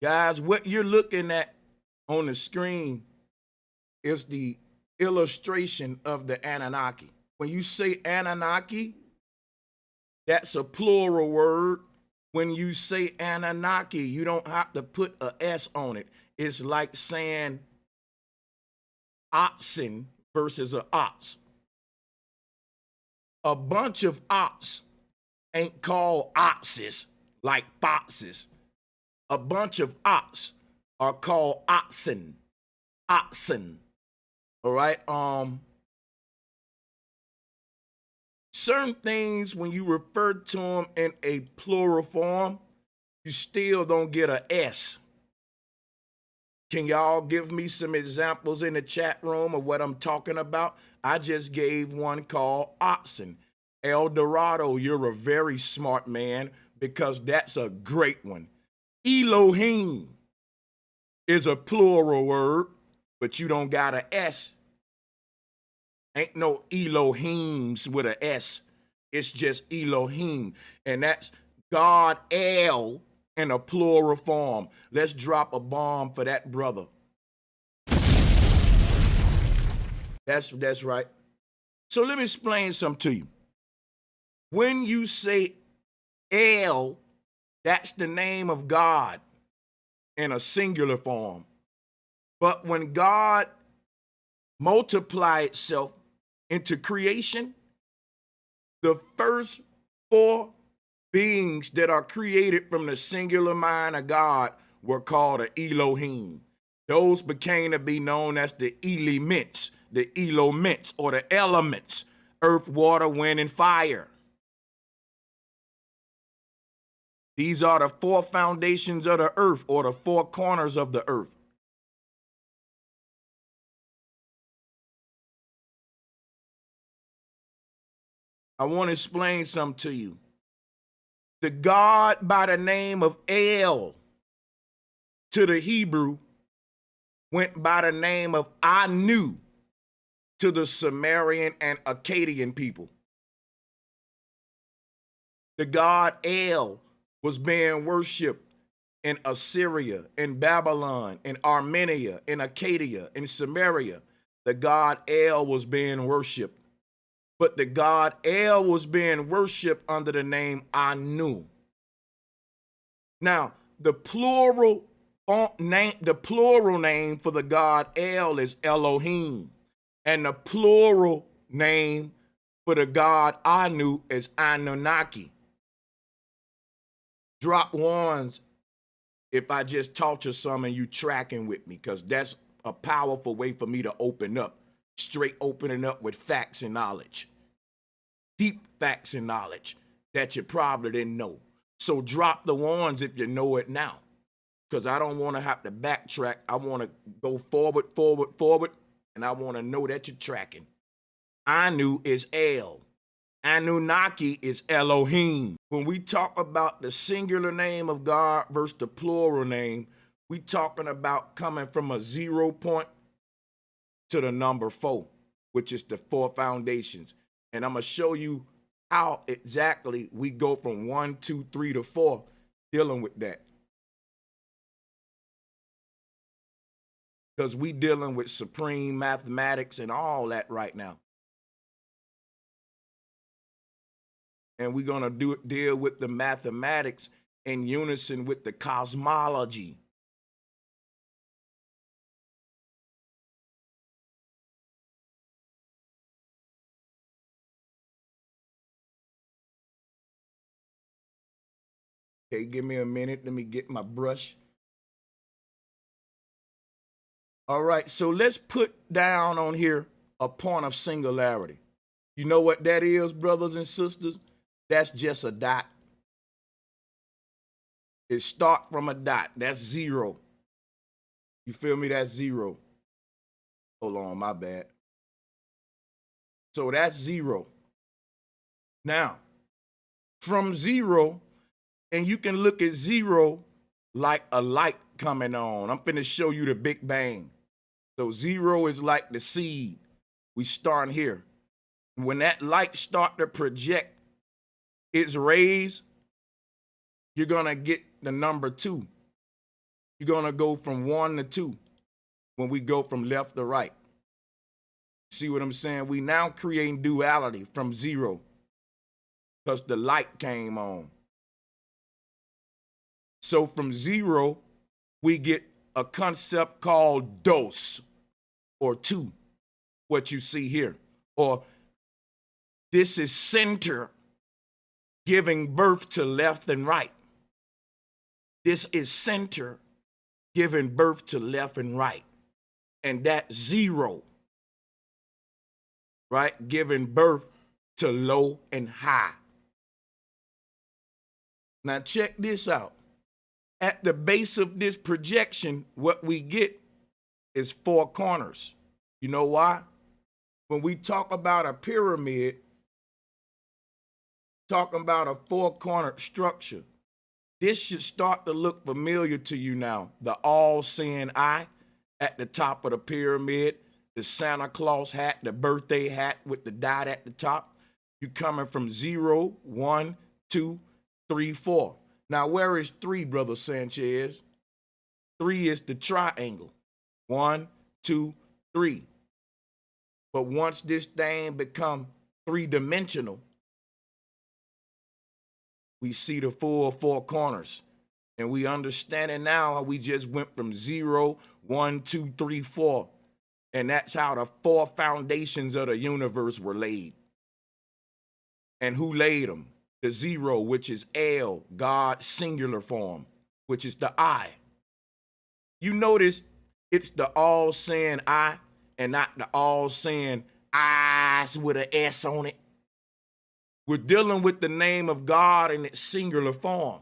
Guys, what you're looking at on the screen is the illustration of the Anunnaki. When you say Anunnaki, that's a plural word. When you say Anunnaki, you don't have to put a S on it. It's like saying oxen versus an ox. A bunch of ox ain't called oxes like foxes. A bunch of ox are called oxen. Oxen. All right. Certain things, when you refer to them in a plural form, you still don't get a S. Can y'all give me some examples in the chat room of what I'm talking about? I just gave one called oxen. El Dorado, you're a very smart man because that's a great one. Elohim is a plural word, but you don't got a S. Ain't no Elohims with a S. It's just Elohim. And that's God El in a plural form. Let's drop a bomb for that brother. That's right. So let me explain something to you. When you say El, that's the name of God in a singular form. But when God multiply itself into creation, the first four beings that are created from the singular mind of God were called the Elohim. Those became to be known as the elements, or the elements: earth, water, wind, and fire. These are the four foundations of the earth, or the four corners of the earth. I want to explain something to you. The God by the name of El to the Hebrew went by the name of Anu to the Sumerian and Akkadian people. The God El was being worshipped in Assyria, in Babylon, in Armenia, in Acadia, in Samaria. The God El was being worshipped. But the God El was being worshipped under the name Anu. Now, the plural name for the God El is Elohim, and the plural name for the God Anu is Anunnaki. Drop ones if I just taught you something and you tracking with me, because that's a powerful way for me to open up. Straight opening up with facts and knowledge. Deep facts and knowledge that you probably didn't know. So drop the ones if you know it now, because I don't want to have to backtrack. I want to go forward, and I want to know that you're tracking. Anu is El. Anunnaki is Elohim. When we talk about the singular name of God versus the plural name, we talking about coming from a 0 point to the number 4, which is the 4 foundations. And I'm going to show you how exactly we go from 1, 2, 3 to 4 dealing with that. Because we dealing with supreme mathematics and all that right now. And we're going to deal with the mathematics in unison with the cosmology. Okay, give me a minute. Let me get my brush. All right, so let's put down on here a point of singularity. You know what that is, brothers and sisters? That's just a dot. It starts from a dot. That's 0. You feel me? That's 0. Hold on, my bad. So that's 0. Now, from 0, and you can look at 0 like a light coming on. I'm finna show you the Big Bang. So 0 is like the seed. We start here. When that light start to project its rays, you're gonna get the number 2. You're going to go from 1 to 2 when we go from left to right. See what I'm saying? We now creating duality from 0 because the light came on. So from 0, we get a concept called dos, or 2, what you see here. Or this is center giving birth to left and right. This is center giving birth to left and right. And that 0, right, giving birth to low and high. Now check this out. At the base of this projection, what we get is 4 corners. You know why? When we talk about a pyramid, talking about a 4-cornered structure, this should start to look familiar to you now. The all-seeing eye at the top of the pyramid, the Santa Claus hat, the birthday hat with the dot at the top. You coming from 0, 1, 2, 3, 4. Now, where is 3, Brother Sanchez? 3 is the triangle. 1, 2, 3. But once this thing become 3-dimensional, we see the full 4 corners. And we understand it now how we just went from 0, 1, 2, 3, 4. And that's how the 4 foundations of the universe were laid. And who laid them? The 0, which is El, God's singular form, which is the I. You notice it's the all-seeing I and not the all-seeing eyes with an S on it. We're dealing with the name of God in its singular form,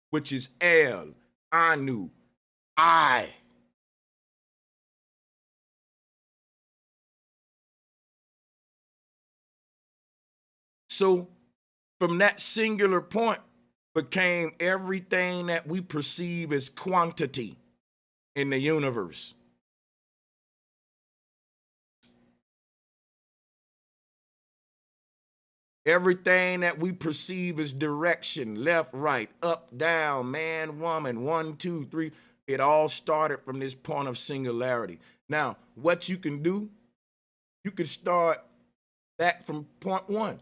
which is El, Anu, I. So from that singular point became everything that we perceive as quantity in the universe. Everything that we perceive as direction, left, right, up, down, man, woman, 1, 2, 3, it all started from this point of singularity. Now, what you can do, you can start back from point 1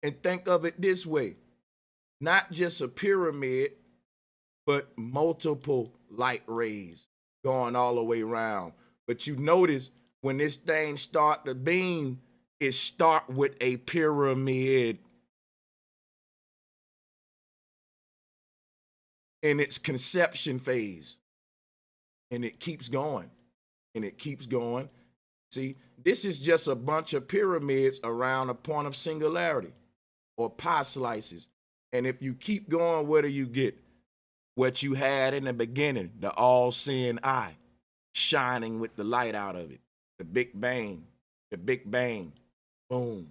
and think of it this way. Not just a pyramid, but multiple light rays going all the way around. But you notice when this thing start to beam, it start with a pyramid in its conception phase. And it keeps going, and it keeps going. See, this is just a bunch of pyramids around a point of singularity or pie slices. And if you keep going, what do you get? What you had in the beginning, the all-seeing eye, shining with the light out of it. The Big Bang, boom.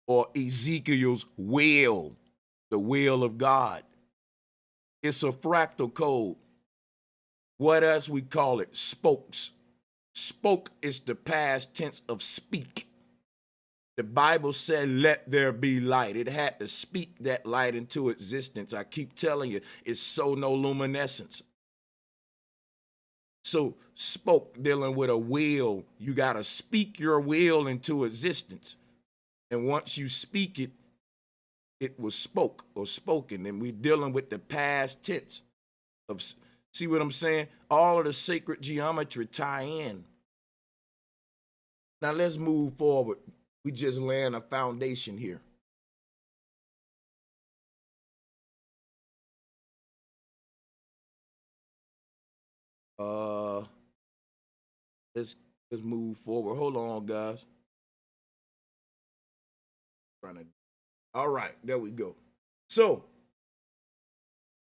Or Ezekiel's wheel, the wheel of God. It's a fractal code. What else we call it? Spokes. Spoke is the past tense of speak. The Bible said, let there be light. It had to speak that light into existence. I keep telling you, it's sonoluminescence. So spoke, dealing with a will, you got to speak your will into existence. And once you speak it, it was spoke or spoken. And we're dealing with the past tense of, see what I'm saying? All of the sacred geometry tie in. Now let's move forward. We just laying a foundation here. Let's move forward. Hold on, guys. All right, there we go. So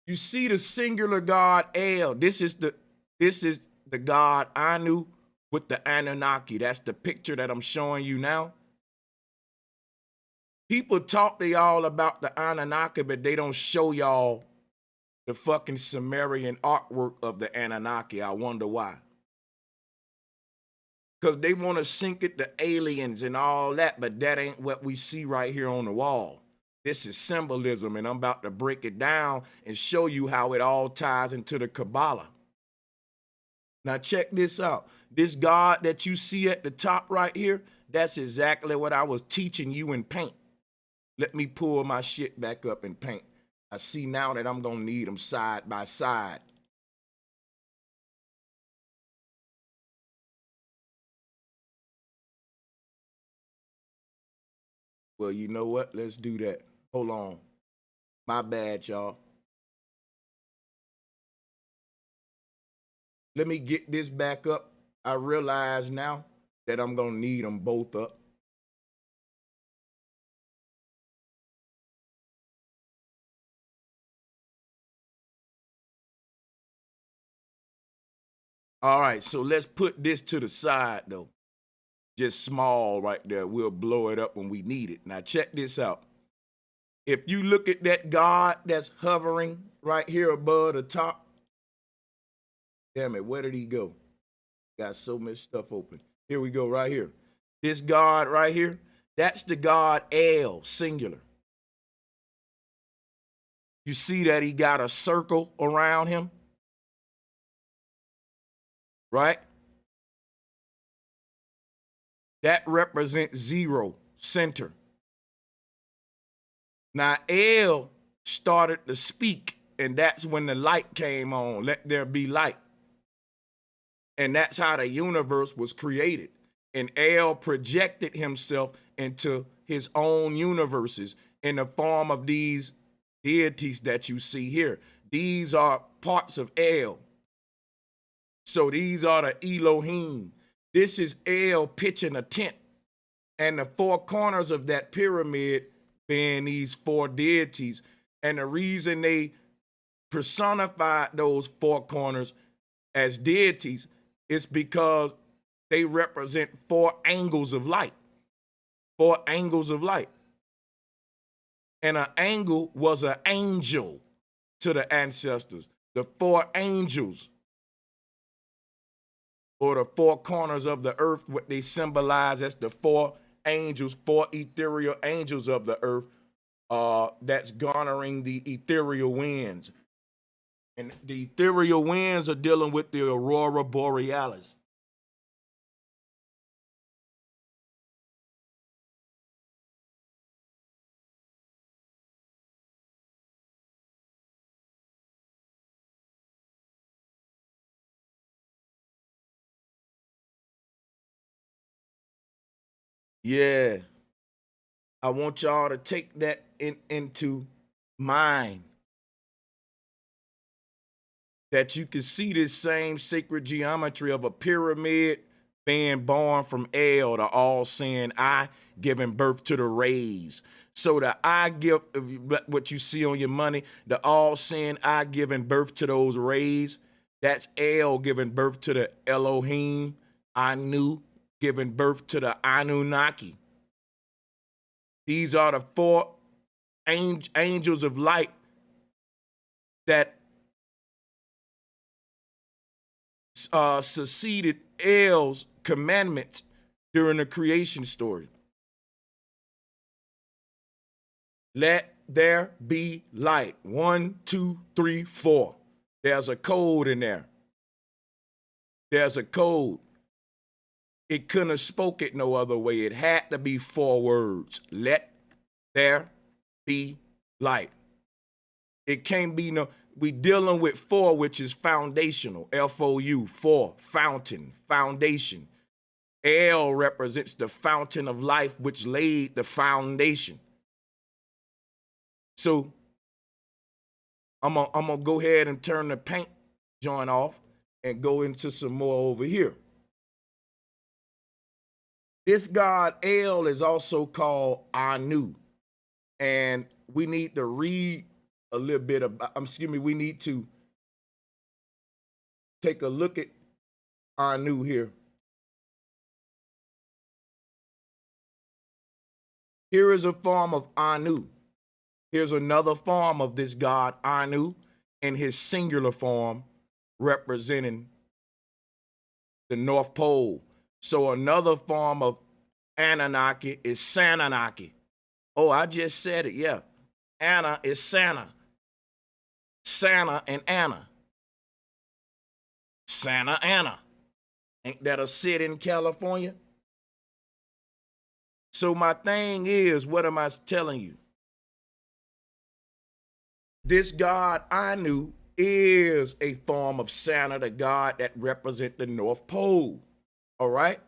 you see the singular God El. This is the God Anu with the Anunnaki. That's the picture that I'm showing you now. People talk to y'all about the Anunnaki, but they don't show y'all the fucking Sumerian artwork of the Anunnaki. I wonder why. Because they want to sink it to aliens and all that, but that ain't what we see right here on the wall. This is symbolism, and I'm about to break it down and show you how it all ties into the Kabbalah. Now check this out. This God that you see at the top right here, that's exactly what I was teaching you in paint. Let me pull my shit back up in paint. I see now that I'm gonna need them side by side. Well, you know what? Let's do that. Hold on. My bad, y'all. Let me get this back up. I realize now that I'm gonna need them both up. All right, so let's put this to the side though. Just small right there. We'll blow it up when we need it. Now check this out. If you look at that God that's hovering right here above the top, damn it, where did he go? Got so much stuff open. Here we go, right here. This God right here, that's the God El, singular. You see that he got a circle around him, right? That represents zero, center. Now, El started to speak, and that's when the light came on. Let there be light. And that's how the universe was created. And El projected himself into his own universes in the form of these deities that you see here. These are parts of El. So these are the Elohim. This is El pitching a tent. And the four corners of that pyramid being these four deities. And the reason they personified those four corners as deities is because they represent four angles of light. Four angles of light. And an angle was an angel to the ancestors. The four angels, or the four corners of the earth, what they symbolize as the four angels, four ethereal angels of the earth, that's garnering the ethereal winds. And the ethereal winds are dealing with the aurora borealis. Yeah, I want y'all to take that into mind, that you can see this same sacred geometry of a pyramid being born from El, the all-seeing eye, giving birth to the rays. So the eye give, what you see on your money, the all-seeing eye giving birth to those rays. That's El giving birth to the Elohim, Anu giving birth to the Anunnaki. These are the four angels of light that succeeded El's commandments during the creation story. Let there be light. 1, 2, 3, 4. There's a code in there. There's a code. It couldn't have spoke it no other way. It had to be 4 words. Let there be light. It can't be no, we dealing with 4, which is foundational. F-O-U, 4, fountain, foundation. El represents the fountain of life, which laid the foundation. So I'm gonna go ahead and turn the paint joint off and go into some more over here. This god El is also called Anu. And we need to read a little bit about, we need to take a look at Anu here. Here is a form of Anu. Here's another form of this god Anu in his singular form, representing the North Pole. So another form of Anunnaki is Sananaki. Oh, I just said it, yeah. Anna is Santa. Santa and Anna. Santa Ana. Ain't that a city in California? So my thing is, what am I telling you? This God Anu is a form of Santa, the God that represents the North Pole. All right?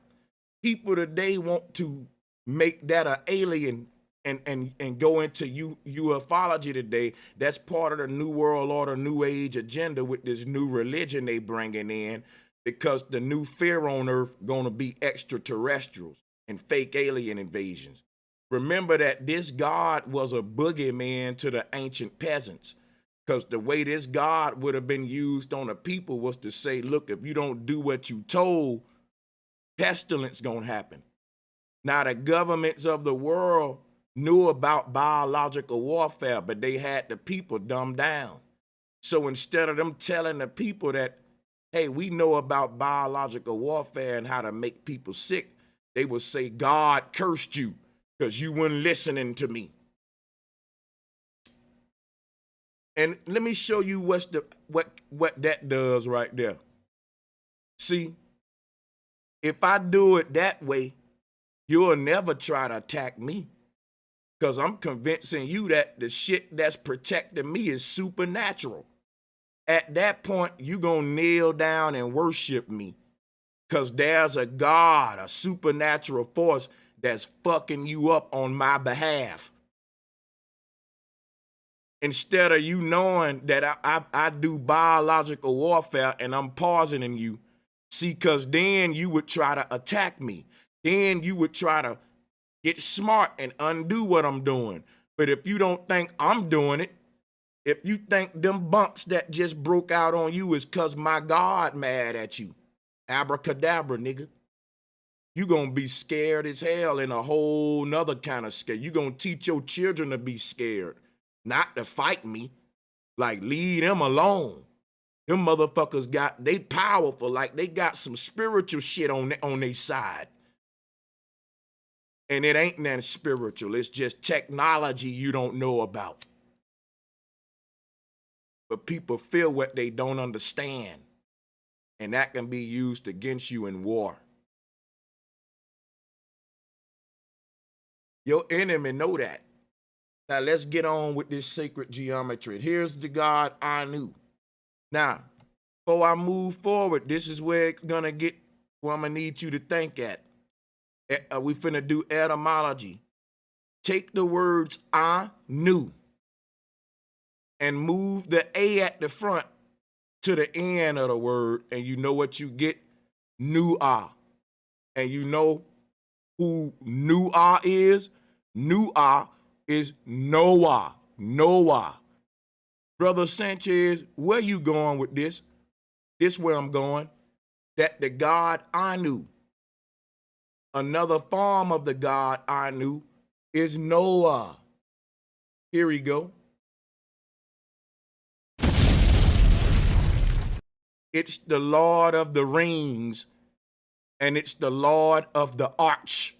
People today want to make that an alien and go into ufology today. That's part of the New World Order, New Age agenda with this new religion they bringing in, because the new fear on earth going to be extraterrestrials and fake alien invasions. Remember that this God was a boogeyman to the ancient peasants, because the way this God would have been used on the people was to say, look, if you don't do what you told, pestilence gonna happen. Now, the governments of the world knew about biological warfare, but they had the people dumbed down. So instead of them telling the people that, hey, we know about biological warfare and how to make people sick, they would say, God cursed you because you weren't listening to me. And let me show you what that does right there. See, if I do it that way, you'll never try to attack me, because I'm convincing you that the shit that's protecting me is supernatural. At that point, you're going to kneel down and worship me, because there's a God, a supernatural force that's fucking you up on my behalf. Instead of you knowing that I do biological warfare and I'm poisoning you, see, because then you would try to attack me. Then you would try to get smart and undo what I'm doing. But if you don't think I'm doing it, if you think them bumps that just broke out on you is because my God mad at you, abracadabra, nigga, you going to be scared as hell in a whole nother kind of scare. You going to teach your children to be scared, not to fight me. Like, leave them alone. Them motherfuckers they powerful, like they got some spiritual shit on their side. And it ain't nothing spiritual. It's just technology you don't know about. But people feel what they don't understand. And that can be used against you in war. Your enemy know that. Now let's get on with this sacred geometry. Here's the God Anu. Now, before I move forward, this is where it's gonna get where I'm gonna need you to think at. We finna do etymology. Take the words Anu and move the A at the front to the end of the word, and you know what you get? Nu-ah. And you know who Nu-ah is? Nu-ah is Noah. Noah. Brother Sanchez, where you going with this? This where I'm going. That the God Anu, another form of the God Anu, is Noah. Here we go. It's the Lord of the Rings, and it's the Lord of the Arch.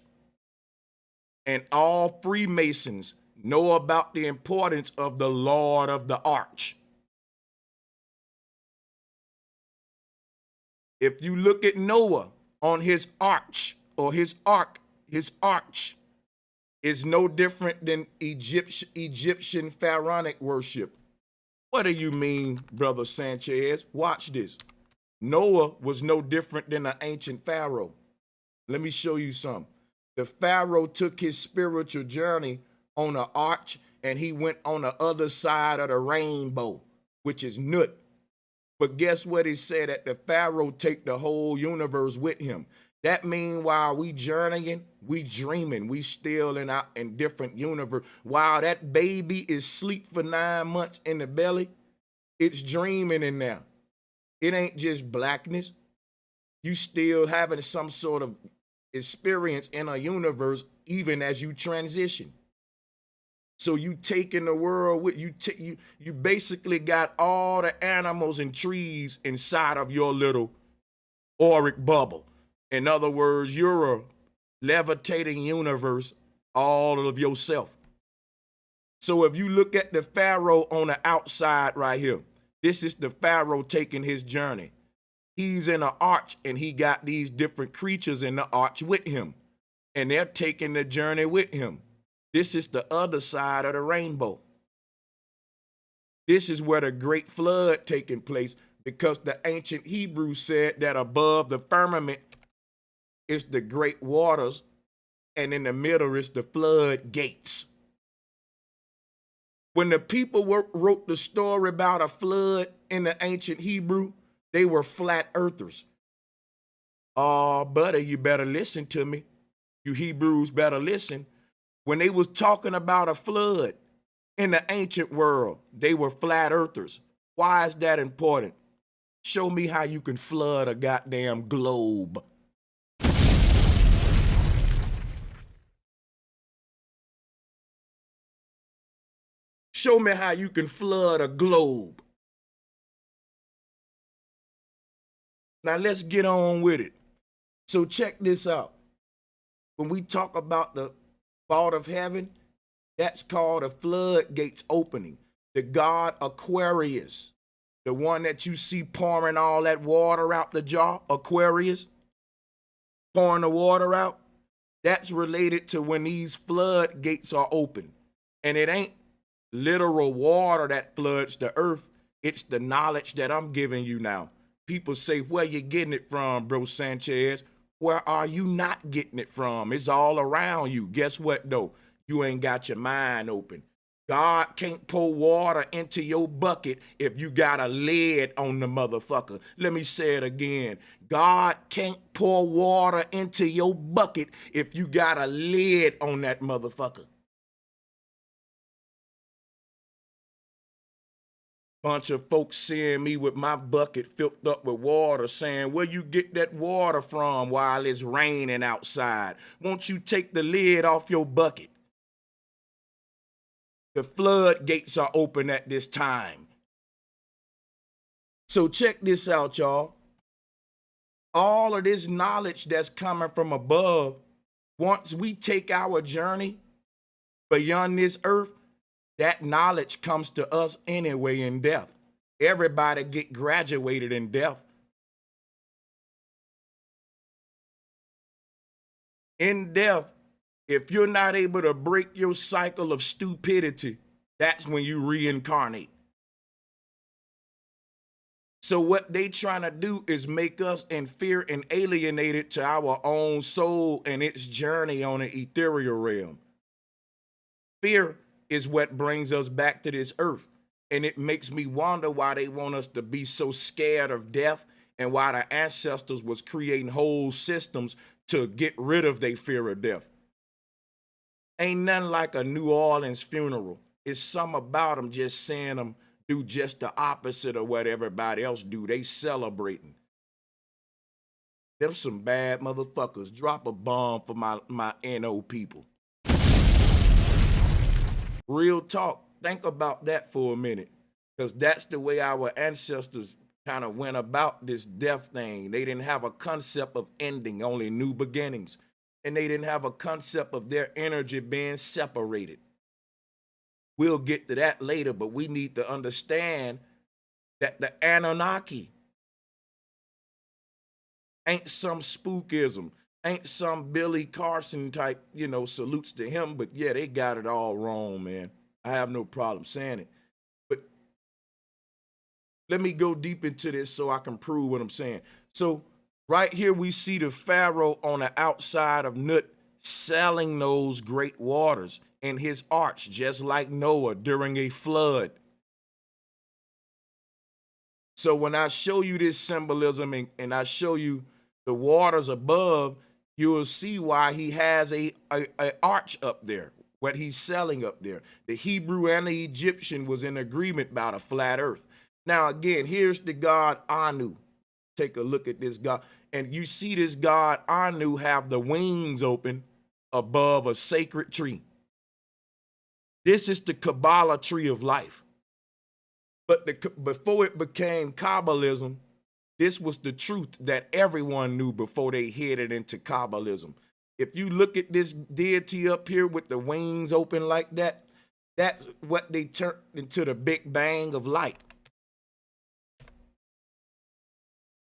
And all Freemasons know about the importance of the Lord of the Arch. If you look at Noah on his arch or his ark, his arch is no different than Egyptian pharaonic worship. What do you mean, Brother Sanchez? Watch this. Noah was no different than an ancient pharaoh. Let me show you something. The pharaoh took his spiritual journey on an arch, and he went on the other side of the rainbow, which is Nut. But guess what he said? That the pharaoh take the whole universe with him. That mean while we journeying, we dreaming, we still in different universe. While that baby is asleep for 9 months in the belly, it's dreaming in there. It ain't just blackness. You still having some sort of experience in a universe even as you transition. So you taking the world with you. You basically got all the animals and trees inside of your little auric bubble. In other words, you're a levitating universe, all of yourself. So if you look at the pharaoh on the outside right here, this is the pharaoh taking his journey. He's in an arch and he got these different creatures in the arch with him. And they're taking the journey with him. This is the other side of the rainbow. This is where the great flood taking place, because the ancient Hebrews said that above the firmament is the great waters, and in the middle is the flood gates. When the people wrote the story about a flood in the ancient Hebrew, they were flat earthers. Oh, buddy, you better listen to me. You Hebrews better listen. When they was talking about a flood in the ancient world, they were flat earthers. Why is that important? Show me how you can flood a goddamn globe. Show me how you can flood a globe. Now let's get on with it. So check this out. When we talk about the vault of heaven, that's called a floodgates opening. The god Aquarius, the one that you see pouring all that water out the jar, Aquarius, pouring the water out, that's related to when these floodgates are open. And it ain't literal water that floods the earth. It's the knowledge that I'm giving you now. People say, where you getting it from, bro Sanchez? Where are you not getting it from? It's all around you. Guess what, though? You ain't got your mind open. God can't pour water into your bucket if you got a lid on the motherfucker. Let me say it again. God can't pour water into your bucket if you got a lid on that motherfucker. Bunch of folks seeing me with my bucket filled up with water saying, where you get that water from while it's raining outside? Won't you take the lid off your bucket? The floodgates are open at this time. So check this out, y'all. All of this knowledge that's coming from above, once we take our journey beyond this earth, that knowledge comes to us anyway in death. Everybody get graduated in death. In death, if you're not able to break your cycle of stupidity, that's when you reincarnate. So what they trying to do is make us in fear and alienated to our own soul and its journey on an ethereal realm. Fear is what brings us back to this earth. And it makes me wonder why they want us to be so scared of death and why the ancestors was creating whole systems to get rid of their fear of death. Ain't nothing like a New Orleans funeral. It's something about them just seeing them do just the opposite of what everybody else do. They celebrating. Them some bad motherfuckers. Drop a bomb for my NO people. Real talk. Think about that for a minute, because that's the way our ancestors kind of went about this death thing. They didn't have a concept of ending, only new beginnings. And they didn't have a concept of their energy being separated. We'll get to that later, but we need to understand that the Anunnaki ain't some spookism, ain't some Billy Carson type, salutes to him, but yeah, they got it all wrong, man. I have no problem saying it. But let me go deep into this so I can prove what I'm saying. So right here we see the Pharaoh on the outside of Nut selling those great waters in his arch, just like Noah during a flood. So when I show you this symbolism and I show you the waters above, you will see why he has a arch up there, what he's selling up there. The Hebrew and the Egyptian was in agreement about a flat earth. Now, again, here's the god Anu. Take a look at this god. And you see this god Anu have the wings open above a sacred tree. This is the Kabbalah tree of life. But before it became Kabbalism, this was the truth that everyone knew before they headed into Kabbalism. If you look at this deity up here with the wings open like that, that's what they turned into the Big Bang of light.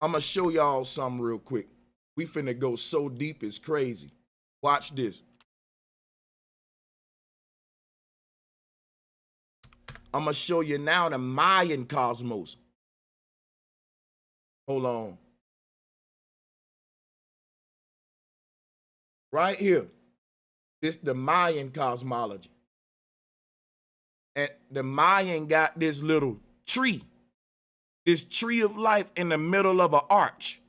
I'm going to show y'all something real quick. We finna go so deep, it's crazy. Watch this. I'm going to show you now the Mayan cosmos. Hold on. Right here. This the Mayan cosmology. And the Mayan got this little tree. This tree of life in the middle of an arch.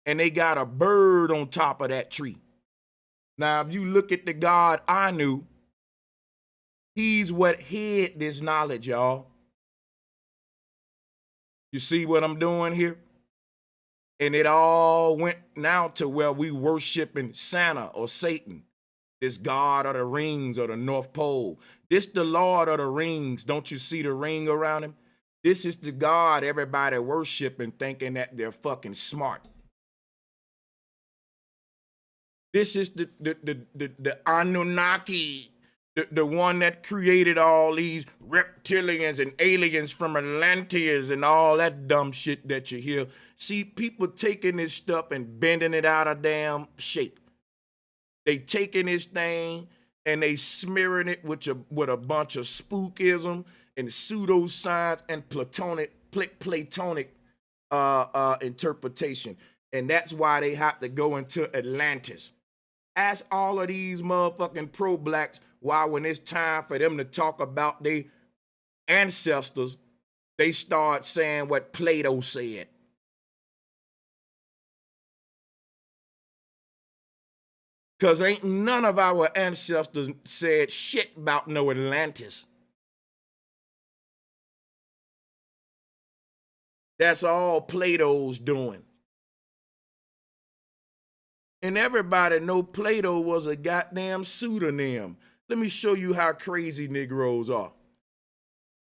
And they got a bird on top of that tree. Now, if you look at the god Anu, he's what hid this knowledge, y'all. You see what I'm doing here? And it all went now to where we worshiping Santa or Satan, this god of the rings or the North Pole. This the Lord of the rings. Don't you see the ring around him? This is the god everybody worshiping, thinking that they're fucking smart. This is the Anunnaki, the one that created all these reptilians and aliens from Atlantis and all that dumb shit that you hear. See, people taking this stuff and bending it out of damn shape. They taking this thing and they smearing it with a bunch of spookism and pseudoscience and Platonic interpretation. And that's why they have to go into Atlantis. Ask all of these motherfucking pro-blacks why when it's time for them to talk about their ancestors, they start saying what Plato said. Because ain't none of our ancestors said shit about no Atlantis. That's all Plato's doing. And everybody know Plato was a goddamn pseudonym. Let me show you how crazy Negroes are.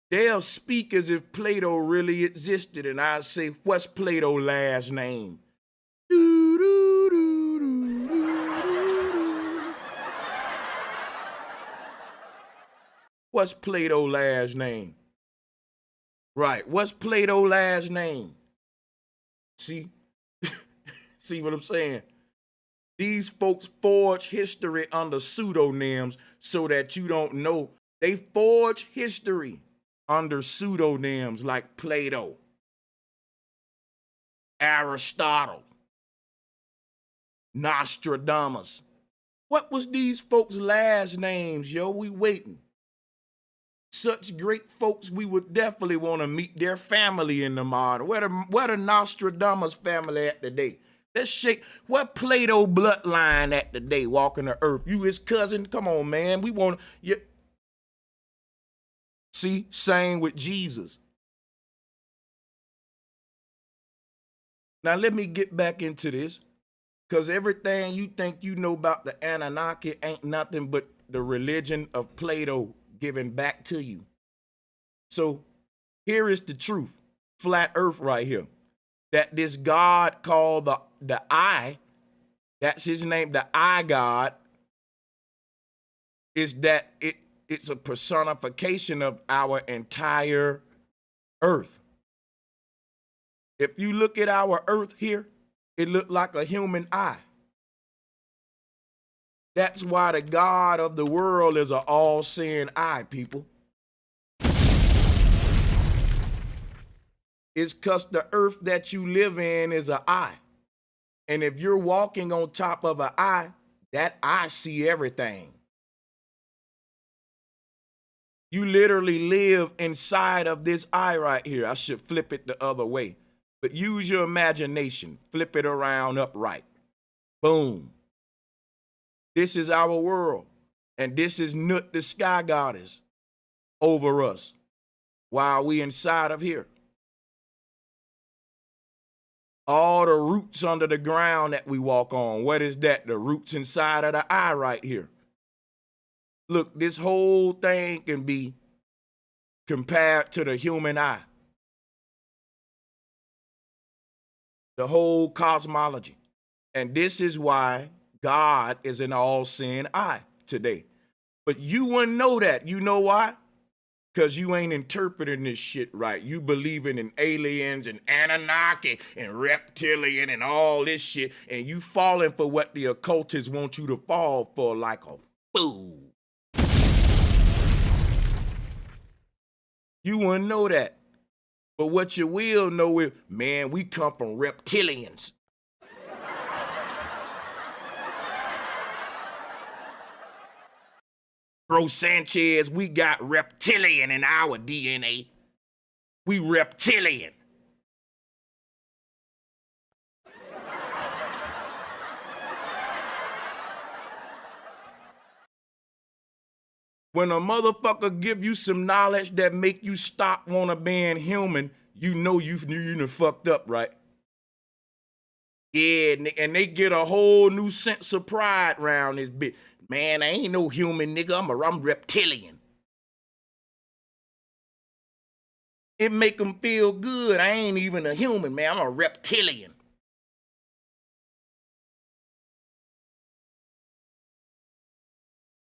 They'll speak as if Plato really existed, and I say, what's Plato's last name? What's Plato's last name? Right, what's Plato's last name? See? See what I'm saying? These folks forge history under pseudonyms so that you don't know. They forge history under pseudonyms like Plato, Aristotle, Nostradamus. What was these folks' last names, yo? We waiting. Such great folks, we would definitely want to meet their family in the modern. Where the Nostradamus family at today? Let's shake. What Plato bloodline at today walking the earth? You his cousin? Come on, man. We want you. See, same with Jesus. Now let me get back into this, because everything you think you know about the Anunnaki ain't nothing but the religion of Plato given back to you. So here is the truth. Flat earth right here. That this God called the I, that's his name, the I God, is that it's a personification of our entire earth. If you look at our earth here, it looked like a human eye. That's why the God of the world is an all-seeing eye, people. It's because the earth that you live in is an eye. And if you're walking on top of an eye, that eye see everything. You literally live inside of this eye right here. I should flip it the other way. But use your imagination. Flip it around upright. Boom. This is our world. And this is Nut, the sky goddess, over us while we inside of here. All the roots under the ground that we walk on. What is that? The roots inside of the eye right here. Look, this whole thing can be compared to the human eye. The whole cosmology. And this is why God is an all-seeing eye today. But you wouldn't know that. You know why? Because you ain't interpreting this shit right. You believing in aliens and Anunnaki and reptilian and all this shit, and you falling for what the occultists want you to fall for like a fool. You wouldn't know that. But what you will know is, man, we come from reptilians. Bro Sanchez, we got reptilian in our DNA. We reptilian. When a motherfucker give you some knowledge that make you stop wanna being human, you know you done fucked up, right? Yeah, and they get a whole new sense of pride around this bitch. Man, I ain't no human nigga, I'm reptilian. It make them feel good. I ain't even a human, man, I'm a reptilian.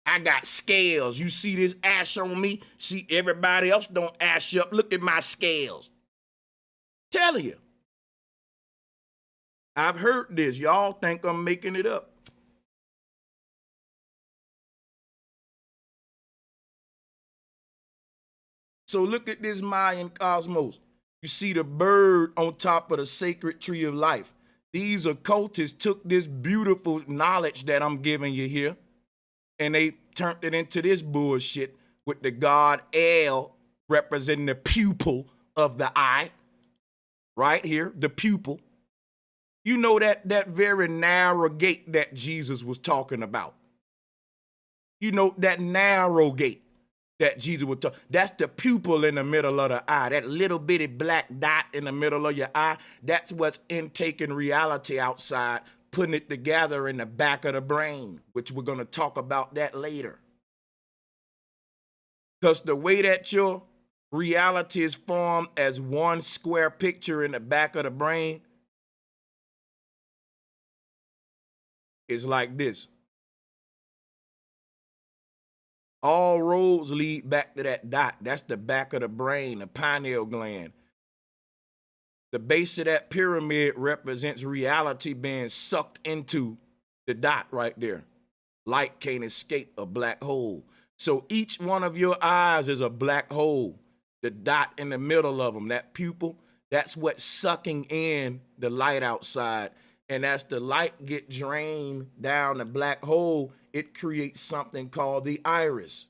I got scales. You see this ash on me? See everybody else don't ash up. Look at my scales. Telling you. I've heard this. Y'all think I'm making it up. So look at this Mayan cosmos. You see the bird on top of the sacred tree of life. These occultists took this beautiful knowledge that I'm giving you here, and they turned it into this bullshit with the god El representing the pupil of the eye. Right here, the pupil. You know that very narrow gate that Jesus was talking about. You know that narrow gate that Jesus was talking. That's the pupil in the middle of the eye. That little bitty black dot in the middle of your eye. That's what's intaking reality outside, putting it together in the back of the brain, which we're going to talk about that later. Because the way that your reality is formed as one square picture in the back of the brain is like this. All roads lead back to that dot. That's the back of the brain, the pineal gland. The base of that pyramid represents reality being sucked into the dot right there. Light can't escape a black hole. So each one of your eyes is a black hole. The dot in the middle of them, that pupil, that's what's sucking in the light outside. And as the light get drained down the black hole, it creates something called the iris.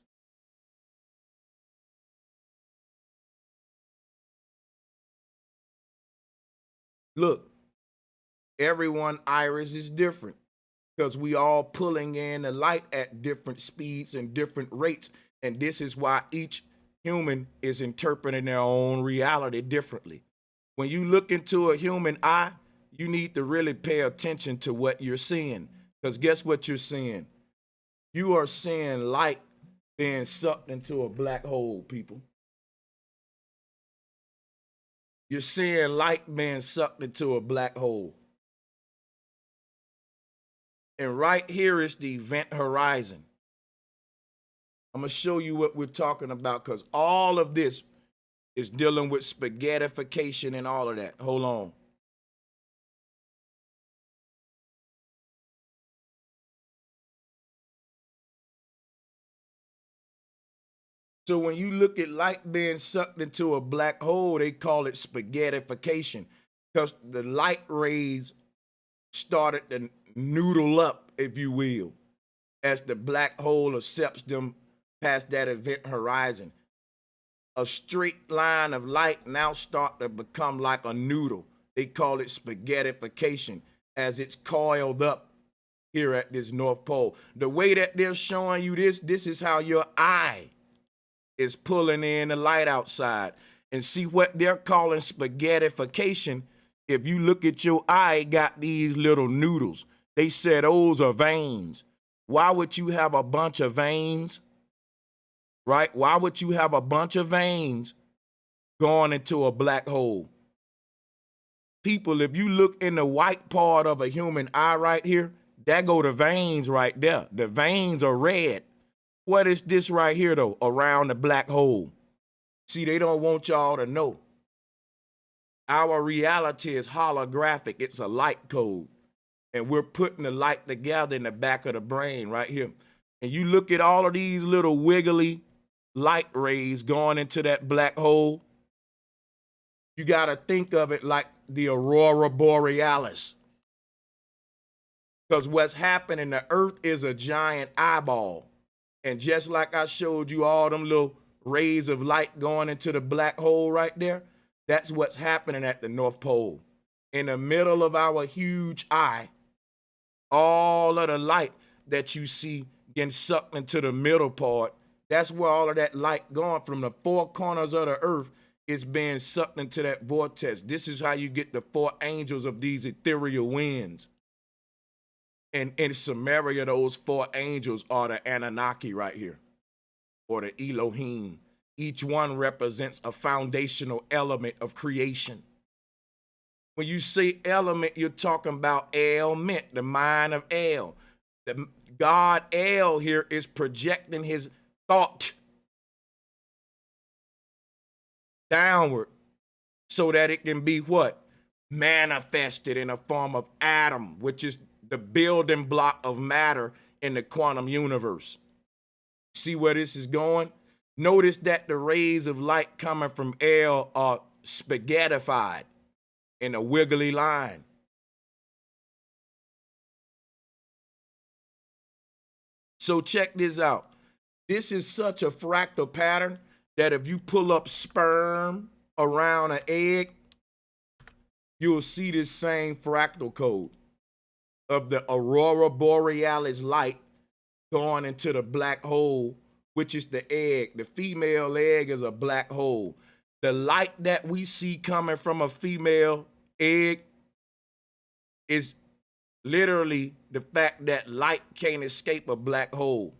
Look, everyone's iris is different because we all pulling in the light at different speeds and different rates. And this is why each human is interpreting their own reality differently. When you look into a human eye, you need to really pay attention to what you're seeing. Because guess what you're seeing? You are seeing light being sucked into a black hole, people. You're seeing light being sucked into a black hole. And right here is the event horizon. I'm going to show you what we're talking about because all of this is dealing with spaghettification and all of that. Hold on. So when you look at light being sucked into a black hole, they call it spaghettification because the light rays started to noodle up, if you will, as the black hole accepts them past that event horizon. A straight line of light now start to become like a noodle. They call it spaghettification as it's coiled up here at this North Pole. The way that they're showing you this is how your eye is pulling in the light outside. And see what they're calling spaghettification. If you look at your eye, it got these little noodles. They said those are veins. Why would you have a bunch of veins? Right? Why would you have a bunch of veins going into a black hole? People, if you look in the white part of a human eye right here, there go the veins right there. The veins are red. What is this right here, though, around the black hole? See, they don't want y'all to know. Our reality is holographic. It's a light code. And we're putting the light together in the back of the brain right here. And you look at all of these little wiggly light rays going into that black hole. You got to think of it like the aurora borealis. Because what's happening, the earth is a giant eyeball. And just like I showed you all them little rays of light going into the black hole right there, that's what's happening at the North Pole. In the middle of our huge eye, all of the light that you see getting sucked into the middle part, that's where all of that light going from the four corners of the earth is being sucked into that vortex. This is how you get the four angels of these ethereal winds. And in Sumeria, those four angels are the Anunnaki right here, or the Elohim. Each one represents a foundational element of creation. When you say element, you're talking about ailment, the mind of El. The God El here is projecting his thought downward so that it can be what? Manifested in a form of atom, which is the building block of matter in the quantum universe. See where this is going? Notice that the rays of light coming from El are spaghettified in a wiggly line. So check this out. This is such a fractal pattern that if you pull up sperm around an egg, you'll see this same fractal code of the aurora borealis light going into the black hole, which is the egg. The female egg is a black hole. The light that we see coming from a female egg is literally the fact that light can't escape a black hole.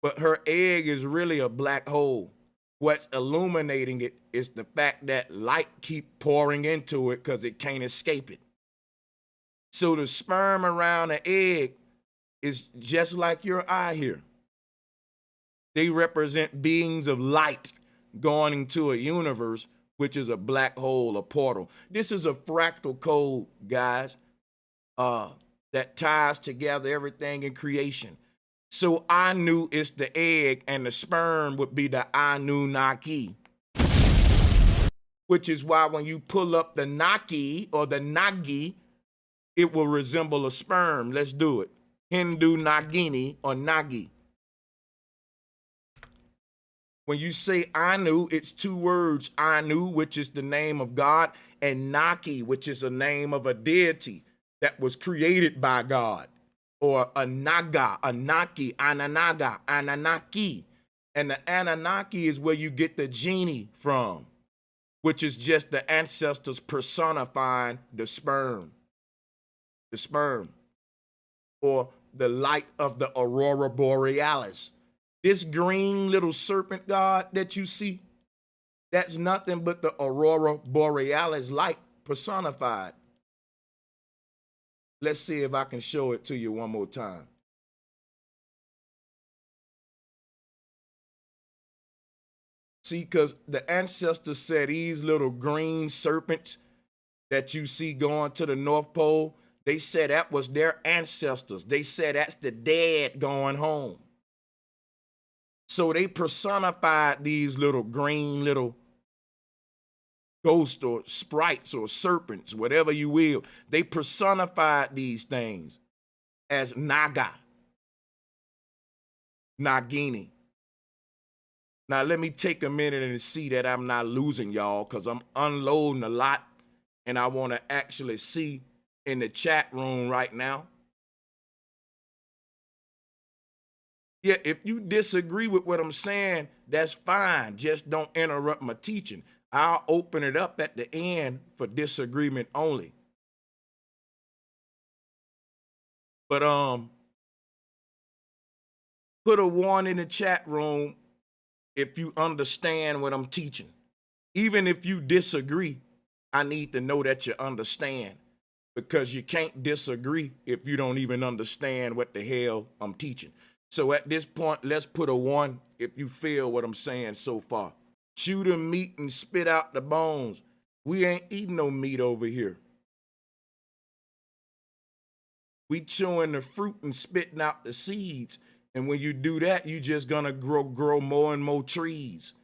But her egg is really a black hole. What's illuminating it is the fact that light keep pouring into it because it can't escape it. So the sperm around the egg is just like your eye here. They represent beings of light going into a universe, which is a black hole, a portal. This is a fractal code, guys, that ties together everything in creation. So I knew it's the egg and the sperm would be the Anunnaki, which is why when you pull up the Naki or the Nagi, it will resemble a sperm. Let's do it. Hindu Nagini or Nagi. When you say Anu, it's two words, Anu, which is the name of God, and Naki, which is a name of a deity that was created by God, or a Naga, a Naki, Ananaga, Anunnaki. And the Anunnaki is where you get the genie from, which is just the ancestors personifying the sperm, or the light of the aurora borealis. This green little serpent god that you see, that's nothing but the aurora borealis light personified. Let's see if I can show it to you one more time. See, because the ancestors said these little green serpents that you see going to the North Pole, they said that was their ancestors. They said that's the dead going home. So they personified these little green little ghosts or sprites or serpents, whatever you will. They personified these things as Naga, Nagini. Now let me take a minute and see that I'm not losing y'all, because I'm unloading a lot and I want to actually see in the chat room right now. Yeah, if you disagree with what I'm saying, that's fine. Just don't interrupt my teaching. I'll open it up at the end for disagreement only. But put a 1 in the chat room if you understand what I'm teaching. Even if you disagree, I need to know that you understand, because you can't disagree if you don't even understand what the hell I'm teaching. So at this point, let's put a 1 if you feel what I'm saying so far. chew the meat and spit out the bones. We ain't eating no meat over here. We chewing the fruit and spitting out the seeds. And when you do that, you just gonna grow more and more trees.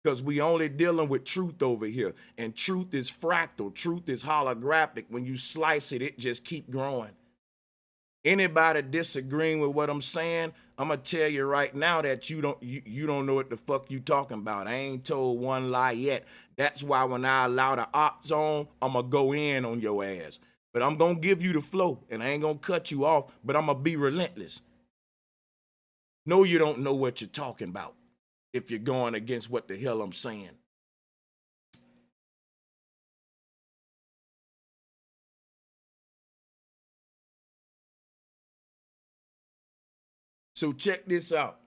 Because we only dealing with truth over here. And truth is fractal. Truth is holographic. When you slice it, it just keep growing. Anybody disagreeing with what I'm saying, I'm gonna tell you right now that you don't know what the fuck you talking about. I ain't told one lie yet. That's why when I allow the opt zone, I'm gonna go in on your ass. But I'm gonna give you the flow, and I ain't gonna cut you off, but I'm gonna be relentless. No, you don't know what you're talking about if you're going against what the hell I'm saying. So check this out.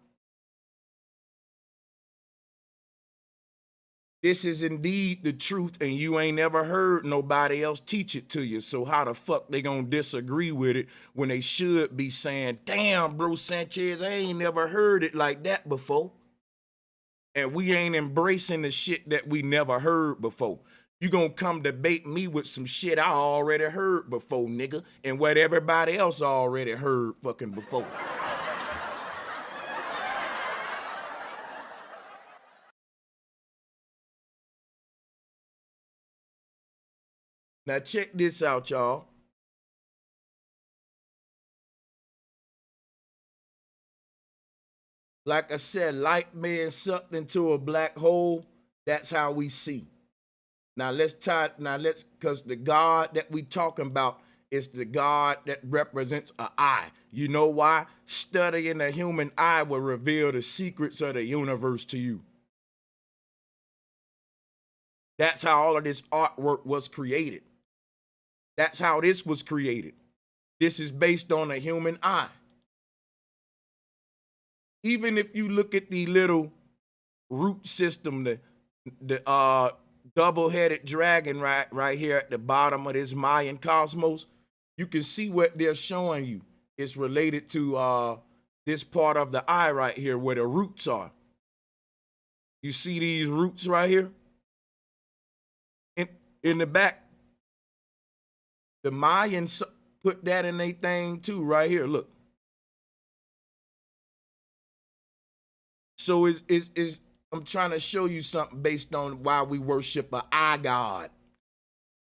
This is indeed the truth, and you ain't never heard nobody else teach it to you. So how the fuck they gonna disagree with it when they should be saying, damn, bro, Sanchez, I ain't never heard it like that before. And we ain't embracing the shit that we never heard before. You gonna come debate me with some shit I already heard before, nigga, and what everybody else already heard fucking before. Now check this out, y'all. Like I said, light being sucked into a black hole, that's how we see. Now because the God that we talking about is the God that represents an eye. You know why? Studying the human eye will reveal the secrets of the universe to you. That's how all of this artwork was created. That's how this was created. This is based on a human eye. Even if you look at the little root system, the double-headed dragon right here at the bottom of this Mayan cosmos, you can see what they're showing you. It's related to this part of the eye right here where the roots are. You see these roots right here? In the back, the Mayans put that in their thing too, right here, look. So I'm trying to show you something based on why we worship an eye god.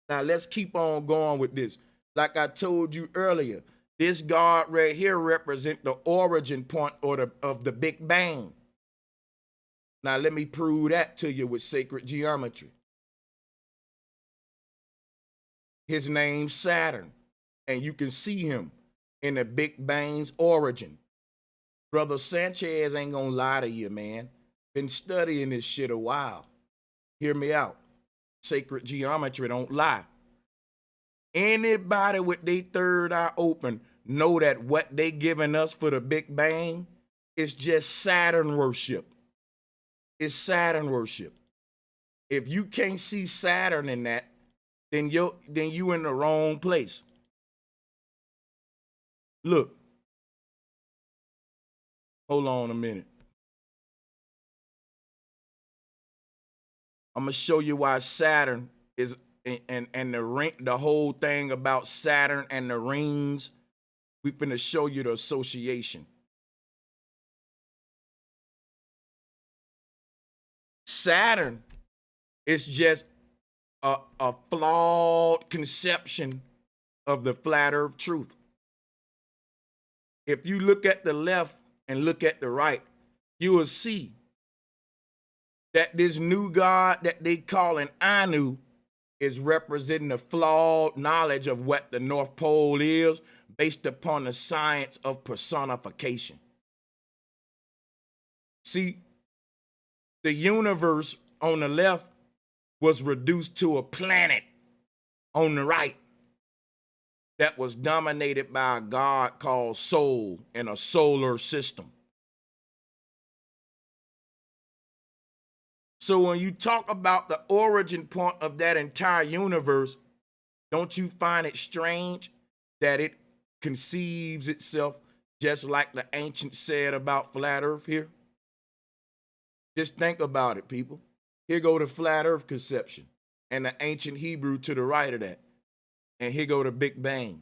Now let's keep on going with this. Like I told you earlier, this god right here represents the origin point of the Big Bang. Now let me prove that to you with sacred geometry. His name's Saturn, and you can see him in the Big Bang's origin. Brother Sanchez ain't gonna lie to you, man. Been studying this shit a while. Hear me out. Sacred geometry don't lie. Anybody with their third eye open know that what they giving us for the Big Bang is just Saturn worship. It's Saturn worship. If you can't see Saturn in that, then you in the wrong place. Look. Hold on a minute. I'm gonna show you why Saturn is and the ring, the whole thing about Saturn and the rings. We finna show you the association. Saturn is just a flawed conception of the flat earth truth. If you look at the left and look at the right, you will see that this new God that they call an Anu is representing the flawed knowledge of what the North Pole is based upon the science of personification. See, the universe on the left was reduced to a planet on the right that was dominated by a god called Sol in a solar system. So when you talk about the origin point of that entire universe, don't you find it strange that it conceives itself just like the ancients said about flat earth here? Just think about it, people. Here go the flat earth conception and the ancient Hebrew to the right of that. And here go the Big Bang.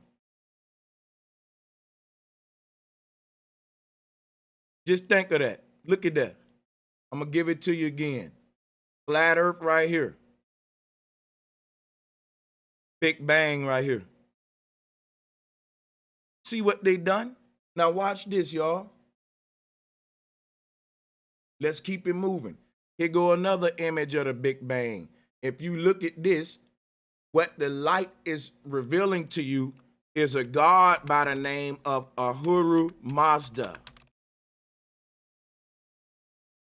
Just think of that. Look at that. I'm going to give it to you again. Flat earth right here. Big Bang right here. See what they done? Now watch this, y'all. Let's keep it moving. Here go another image of the Big Bang. If you look at this, what the light is revealing to you is a god by the name of Ahura Mazda,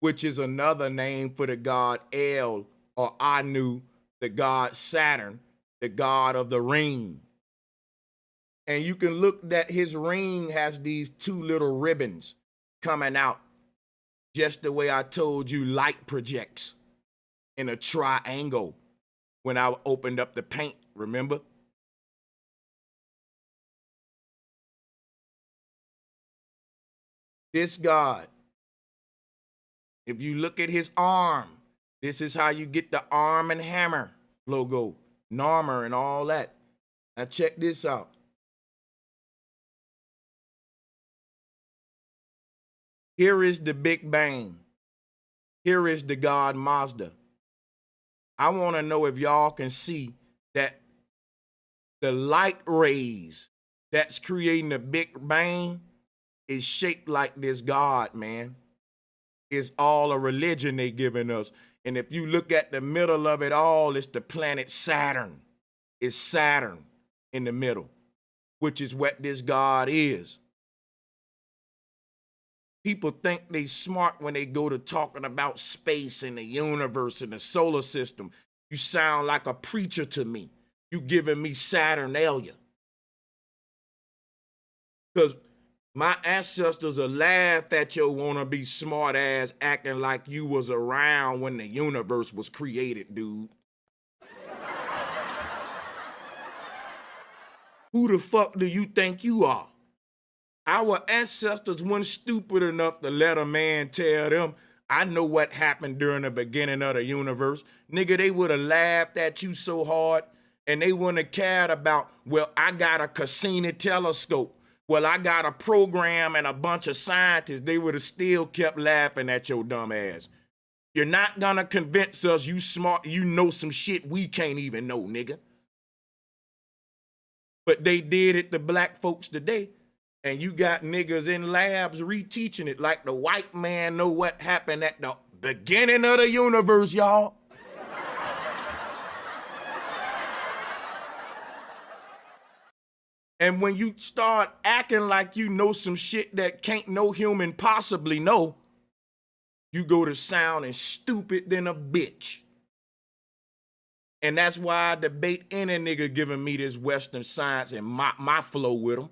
which is another name for the god El or Anu, the god Saturn, the god of the ring. And you can look that his ring has these two little ribbons coming out, just the way I told you light projects in a triangle when I opened up the paint, remember? This God, if you look at his arm, this is how you get the Arm and Hammer logo, Narmer and all that. Now check this out. Here is the Big Bang. Here is the God Mazda. I want to know if y'all can see that the light rays that's creating the Big Bang is shaped like this God, man. It's all a religion they giving us. And if you look at the middle of it all, it's the planet Saturn. It's Saturn in the middle, which is what this God is. People think they smart when they go to talking about space and the universe and the solar system. You sound like a preacher to me. You giving me Saturnalia. Because my ancestors will laugh at your wanna-be smart ass acting like you was around when the universe was created, dude. Who the fuck do you think you are? Our ancestors weren't stupid enough to let a man tell them, I know what happened during the beginning of the universe. Nigga, they would have laughed at you so hard and they wouldn't have cared about, well, I got a Cassini telescope. Well, I got a program and a bunch of scientists. They would have still kept laughing at your dumb ass. You're not gonna convince us you smart, you know some shit we can't even know, nigga. But they did it to black folks today. And you got niggas in labs reteaching it like the white man know what happened at the beginning of the universe, y'all. And when you start acting like you know some shit that can't no human possibly know, you go to sounding stupid than a bitch. And that's why I debate any nigga giving me this Western science and my flow with them.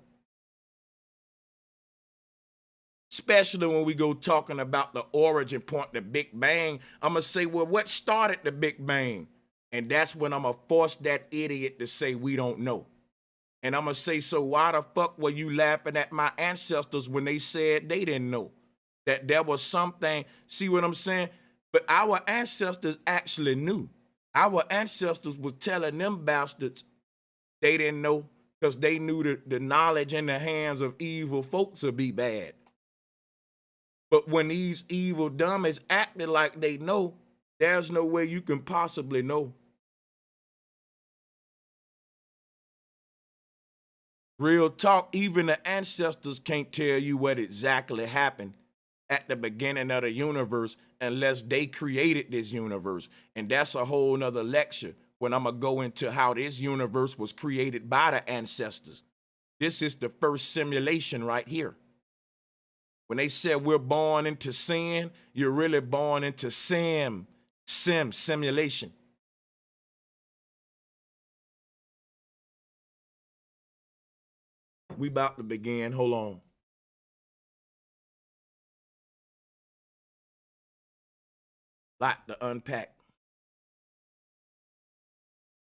Especially when we go talking about the origin point, the Big Bang, I'm going to say, well, what started the Big Bang? And that's when I'm going to force that idiot to say we don't know. And I'm going to say, so why the fuck were you laughing at my ancestors when they said they didn't know? That there was something, see what I'm saying? But our ancestors actually knew. Our ancestors was telling them bastards they didn't know because they knew that the knowledge in the hands of evil folks would be bad. But when these evil dummies acted like they know, there's no way you can possibly know. Real talk, even the ancestors can't tell you what exactly happened at the beginning of the universe unless they created this universe. And that's a whole nother lecture when I'm going to go into how this universe was created by the ancestors. This is the first simulation right here. When they said we're born into sin, you're really born into simulation. We about to begin. Hold on. Lot to unpack.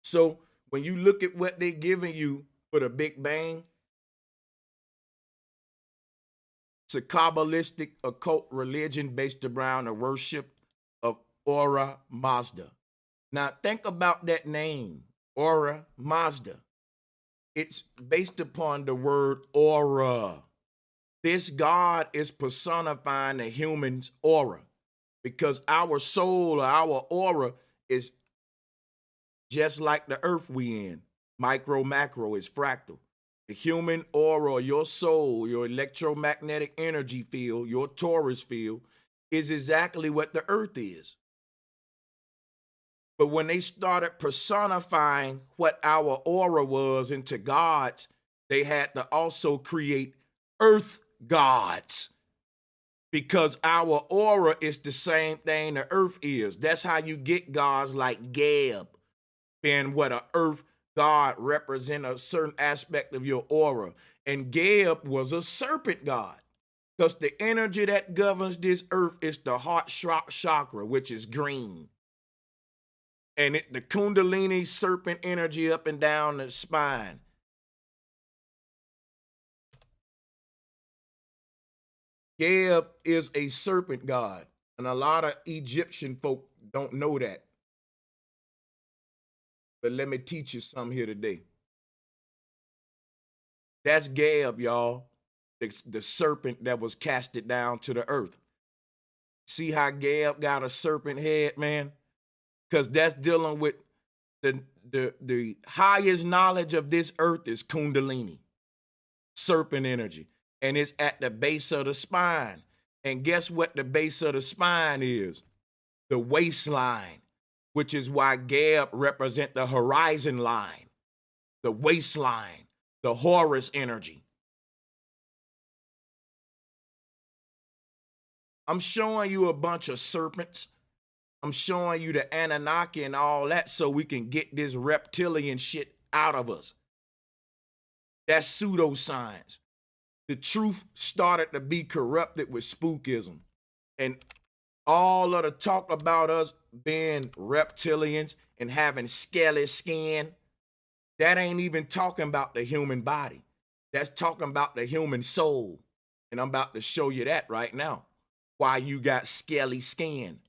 So when you look at what they're giving you for the Big Bang, it's a Kabbalistic occult religion based around the worship of Aura Mazda. Now think about that name, Aura Mazda. It's based upon the word aura. This God is personifying the human's aura because our soul or our aura is just like the earth we in. Micro, macro is fractal. The human aura, your soul, your electromagnetic energy field, your torus field is exactly what the earth is. But when they started personifying what our aura was into gods, they had to also create earth gods because our aura is the same thing the earth is. That's how you get gods like Geb, being what an earth god represent a certain aspect of your aura. And Geb was a serpent god because the energy that governs this earth is the heart chakra, which is green. And the kundalini serpent energy up and down the spine. Geb is a serpent god, and a lot of Egyptian folk don't know that. But let me teach you something here today. That's Geb, y'all, the serpent that was casted down to the earth. See how Geb got a serpent head, man? Because that's dealing with the highest knowledge of this earth is kundalini, serpent energy. And it's at the base of the spine. And guess what the base of the spine is? The waistline, which is why Geb represent the horizon line, the waistline, the Horus energy. I'm showing you a bunch of serpents. I'm showing you the Anunnaki and all that so we can get this reptilian shit out of us. That's pseudoscience. The truth started to be corrupted with spookism. And all of the talk about us being reptilians and having scaly skin, that ain't even talking about the human body. That's talking about the human soul. And I'm about to show you that right now, why you got scaly skin.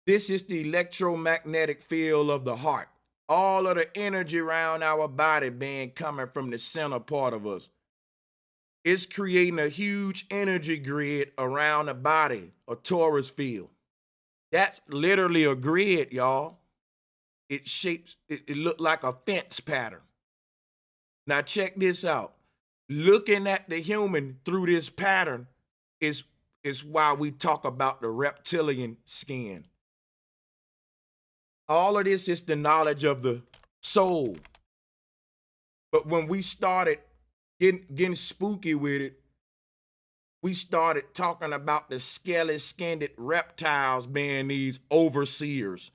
This is the electromagnetic field of the heart. All of the energy around our body being coming from the center part of us. It's creating a huge energy grid around the body, a torus field. That's literally a grid, y'all. It shapes, it looked like a fence pattern. Now check this out. Looking at the human through this pattern is why we talk about the reptilian skin. All of this is the knowledge of the soul. But when we started getting spooky with it, we started talking about the scaly-skinned reptiles being these overseers.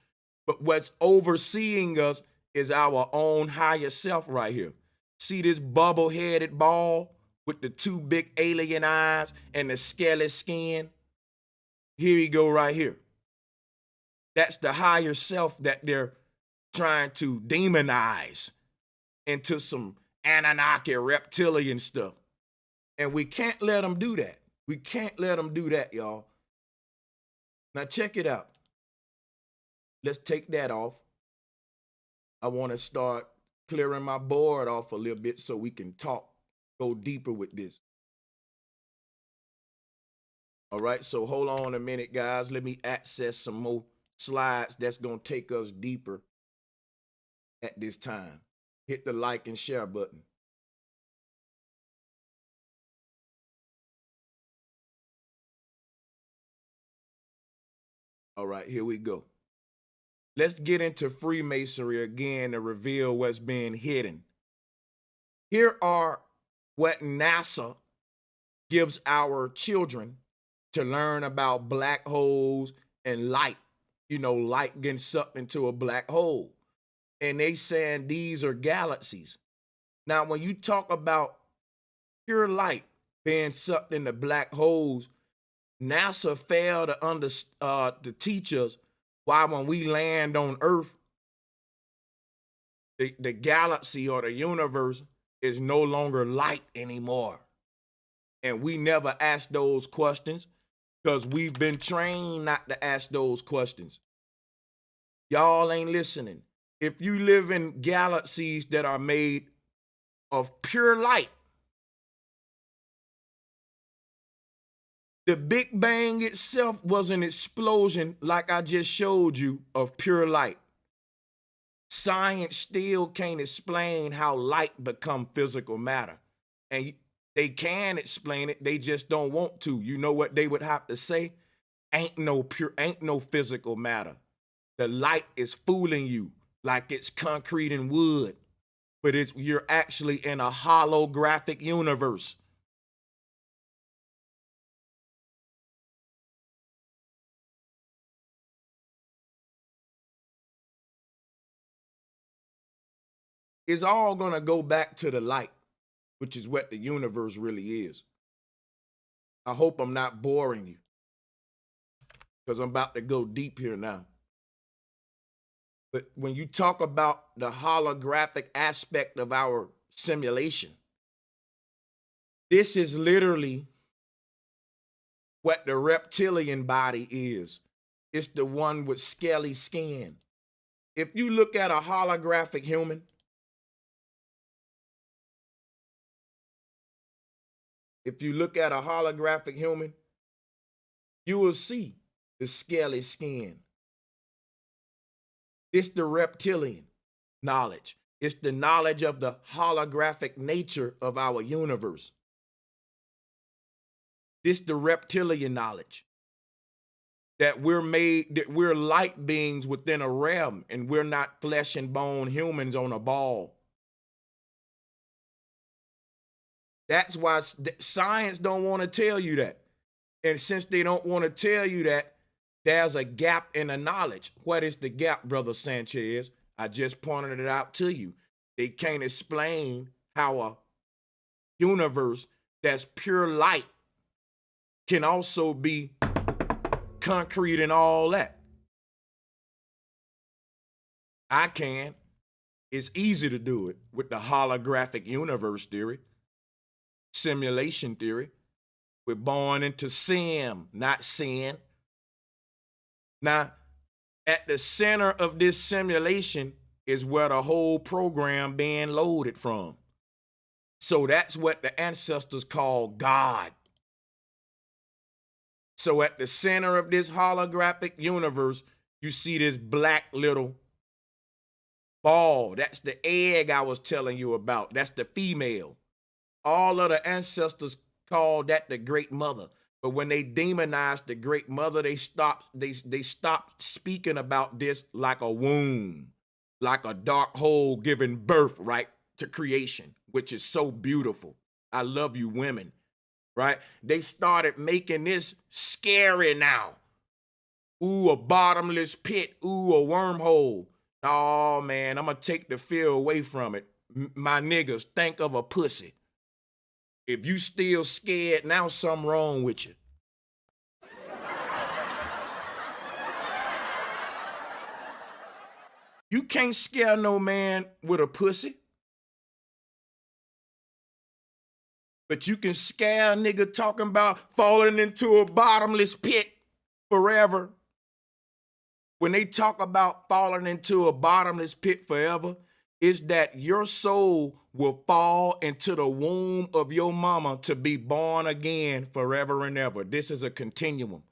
But what's overseeing us is our own higher self right here. See this bubble-headed ball with the two big alien eyes and the scaly skin? Here you go right here. That's the higher self that they're trying to demonize into some Anunnaki reptilian stuff. And we can't let them do that. We can't let them do that, y'all. Now check it out. Let's take that off. I want to start clearing my board off a little bit so we can go deeper with this. All right, so hold on a minute, guys. Let me access some more slides that's going to take us deeper at this time. Hit the like and share button. All right, here we go. Let's get into Freemasonry again to reveal what's being hidden. Here are what NASA gives our children to learn about black holes and light. You know, light getting sucked into a black hole. And they saying these are galaxies. Now, when you talk about pure light being sucked into black holes, NASA failed to teach us why when we land on Earth, the galaxy or the universe is no longer light anymore. And we never ask those questions because we've been trained not to ask those questions. Y'all ain't listening. If you live in galaxies that are made of pure light, the Big Bang itself was an explosion, like I just showed you, of pure light. Science still can't explain how light become physical matter. And they can explain it, they just don't want to. You know what they would have to say? Ain't no physical matter. The light is fooling you like it's concrete and wood, but you're actually in a holographic universe. It's all gonna go back to the light, which is what the universe really is. I hope I'm not boring you, because I'm about to go deep here now. But when you talk about the holographic aspect of our simulation, this is literally what the reptilian body is. It's the one with scaly skin. If you look at a holographic human, you will see the scaly skin. It's the reptilian knowledge. It's the knowledge of the holographic nature of our universe. It's the reptilian knowledge that we're light beings within a realm, and we're not flesh and bone humans on a ball. That's why science don't want to tell you that. And since they don't want to tell you that, there's a gap in the knowledge. What is the gap, Brother Sanchez? I just pointed it out to you. They can't explain how a universe that's pure light can also be concrete and all that. I can. It's easy to do it with the holographic universe theory, simulation theory. We're born into sim, not sin. Now, at the center of this simulation is where the whole program being loaded from. So that's what the ancestors call God. So at the center of this holographic universe, you see this black little ball. That's the egg I was telling you about. That's the female. All of the ancestors called that the Great Mother. But when they demonized the Great Mother, they stopped speaking about this like a womb, like a dark hole giving birth, right, to creation, which is so beautiful. I love you women, right? They started making this scary now. Ooh, a bottomless pit. Ooh, a wormhole. Oh, man, I'm going to take the fear away from it. My niggas, think of a pussy. If you still scared, now something wrong with you. You can't scare no man with a pussy. But you can scare a nigga talking about falling into a bottomless pit forever. When they talk about falling into a bottomless pit forever, it's that your soul will fall into the womb of your mama to be born again forever and ever. This is a continuum.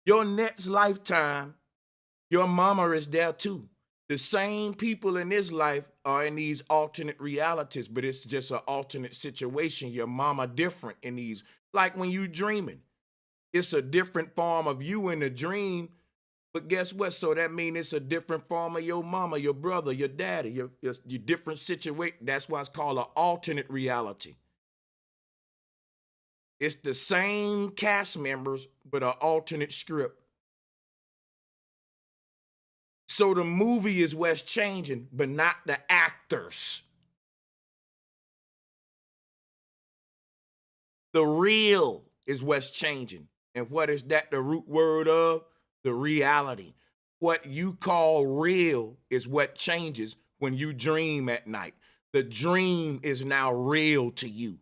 Your next lifetime, your mama is there too. The same people in this life are in these alternate realities, but it's just an alternate situation. Your mama different in these. Like when you dreaming, it's a different form of you in the dream. But guess what? So that means it's a different form of your mama, your brother, your daddy, your different situation. That's why it's called an alternate reality. It's the same cast members, but an alternate script. So the movie is what's changing, but not the actors. The real is what's changing. And what is that the root word of? The reality. What you call real is what changes when you dream at night. The dream is now real to you.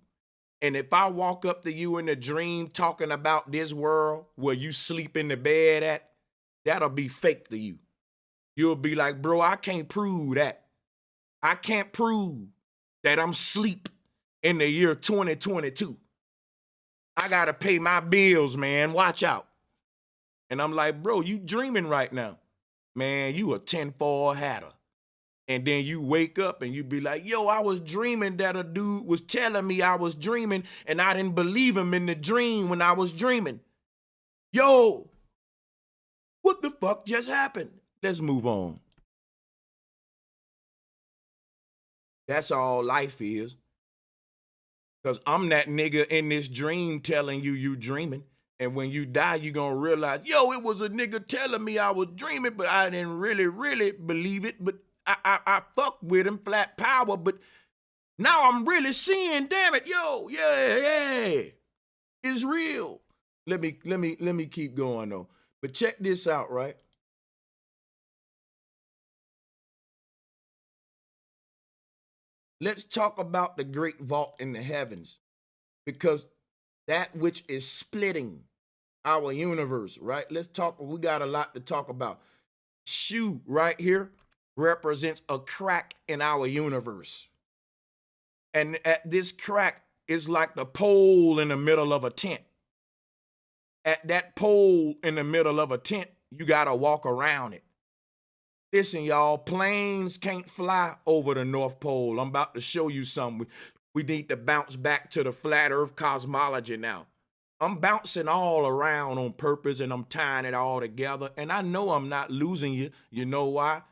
And if I walk up to you in a dream talking about this world where you sleep in the bed at, that'll be fake to you. You'll be like, bro, I can't prove that. I can't prove that I'm asleep in the year 2022. I gotta pay my bills, man. Watch out. And I'm like, bro, you dreaming right now. Man, you a tinfoil hatter. And then you wake up and you be like, yo, I was dreaming that a dude was telling me I was dreaming and I didn't believe him in the dream when I was dreaming. Yo, what the fuck just happened? Let's move on. That's all life is. Because I'm that nigga in this dream telling you dreaming. And when you die, you going to realize, yo, it was a nigga telling me I was dreaming, but I didn't really believe it. But I fucked with him, flat power. But now I'm really seeing, damn it, yo, yeah. It's real. Let me keep going, though. But check this out, right? Let's talk about the great vault in the heavens, because that which is splitting our universe, right? Let's talk. We got a lot to talk about. Shoe right here represents a crack in our universe. And at this crack is like the pole in the middle of a tent. At that pole in the middle of a tent, you got to walk around it. Listen, y'all, planes can't fly over the North Pole. I'm about to show you something. We need to bounce back to the flat earth cosmology now. I'm bouncing all around on purpose and I'm tying it all together. And I know I'm not losing you. You know why?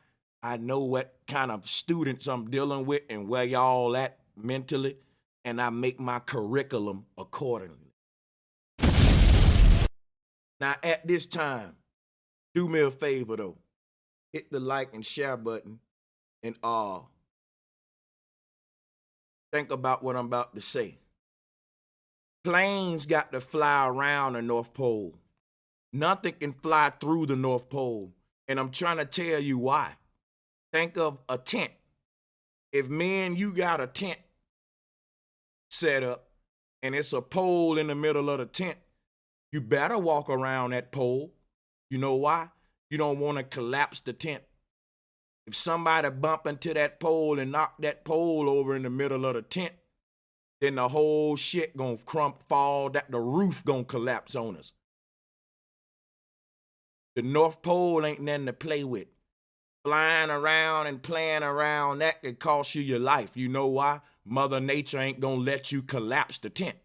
I know what kind of students I'm dealing with and where y'all at mentally. And I make my curriculum accordingly. Now, at this time, do me a favor though. Hit the like and share button and think about what I'm about to say. Planes got to fly around the North Pole. Nothing can fly through the North Pole. And I'm trying to tell you why. Think of a tent. If me and you got a tent set up and it's a pole in the middle of the tent, you better walk around that pole. You know why? You don't want to collapse the tent. If somebody bump into that pole and knock that pole over in the middle of the tent, then the whole shit gonna fall, that the roof gonna collapse on us. The North Pole ain't nothing to play with. Flying around and playing around, that could cost you your life. You know why? Mother Nature ain't gonna let you collapse the tent.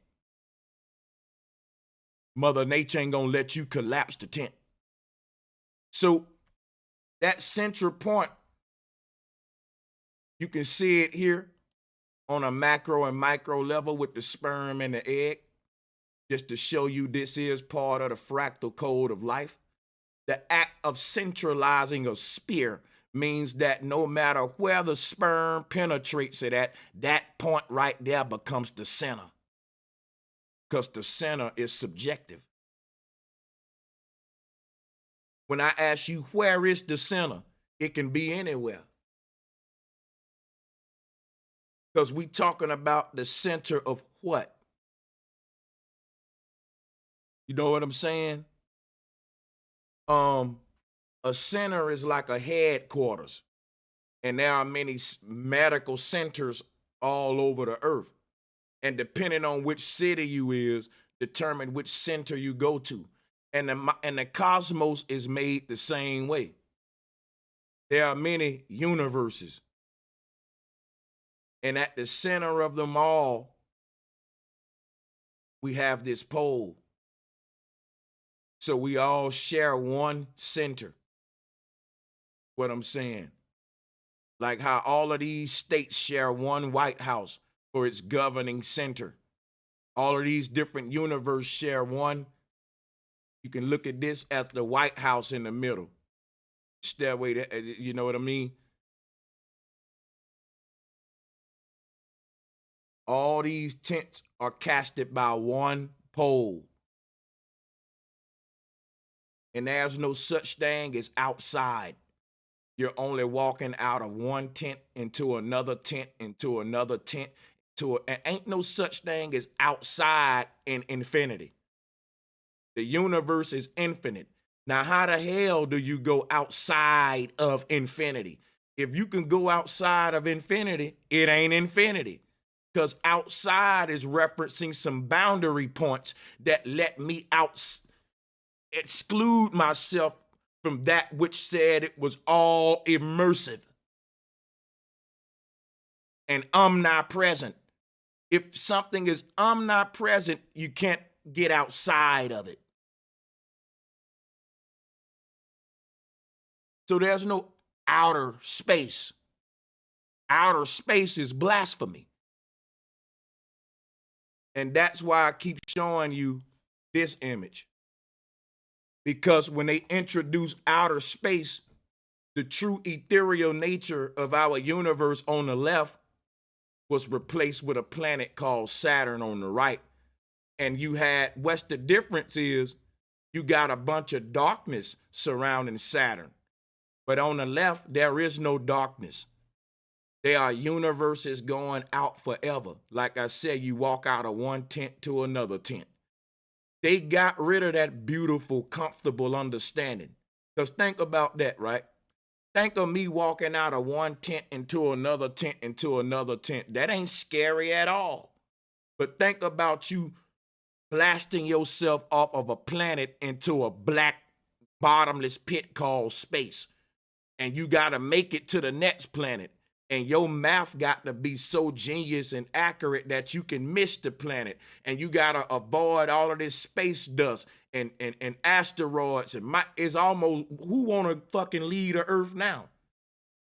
Mother Nature ain't gonna let you collapse the tent. So that central point, you can see it here on a macro and micro level with the sperm and the egg, just to show you this is part of the fractal code of life. The act of centralizing a sphere means that no matter where the sperm penetrates it at, that point right there becomes the center. Because the center is subjective. When I ask you, where is the center? It can be anywhere. Because we talking about the center of what? You know what I'm saying? A center is like a headquarters. And there are many medical centers all over the earth. And depending on which city you is, determine which center you go to. And the cosmos is made the same way. There are many universes. And at the center of them all, we have this pole. So we all share one center. What I'm saying. Like how all of these states share one White House for its governing center. All of these different universes share one. You can look at this as the White House in the middle. Stairway, you know what I mean? All these tents are casted by one pole. And there's no such thing as outside. You're only walking out of one tent into another tent, into another tent, and ain't no such thing as outside in infinity. The universe is infinite. Now, how the hell do you go outside of infinity? If you can go outside of infinity, it ain't infinity. Because outside is referencing some boundary points that let me exclude myself from that which said it was all immersive and omnipresent. If something is omnipresent, you can't get outside of it. So there's no outer space. Outer space is blasphemy. And that's why I keep showing you this image. Because when they introduce outer space, the true ethereal nature of our universe on the left was replaced with a planet called Saturn on the right. And you had, what's the difference is, you got a bunch of darkness surrounding Saturn. But on the left, there is no darkness. There are universes going out forever. Like I said, you walk out of one tent to another tent. They got rid of that beautiful, comfortable understanding. Because think about that, right? Think of me walking out of one tent into another tent into another tent. That ain't scary at all. But think about you blasting yourself off of a planet into a black, bottomless pit called space. And you got to make it to the next planet. And your math got to be so genius and accurate that you can miss the planet. And you got to avoid all of this space dust and asteroids. And it's almost, who want to fucking leave the earth now?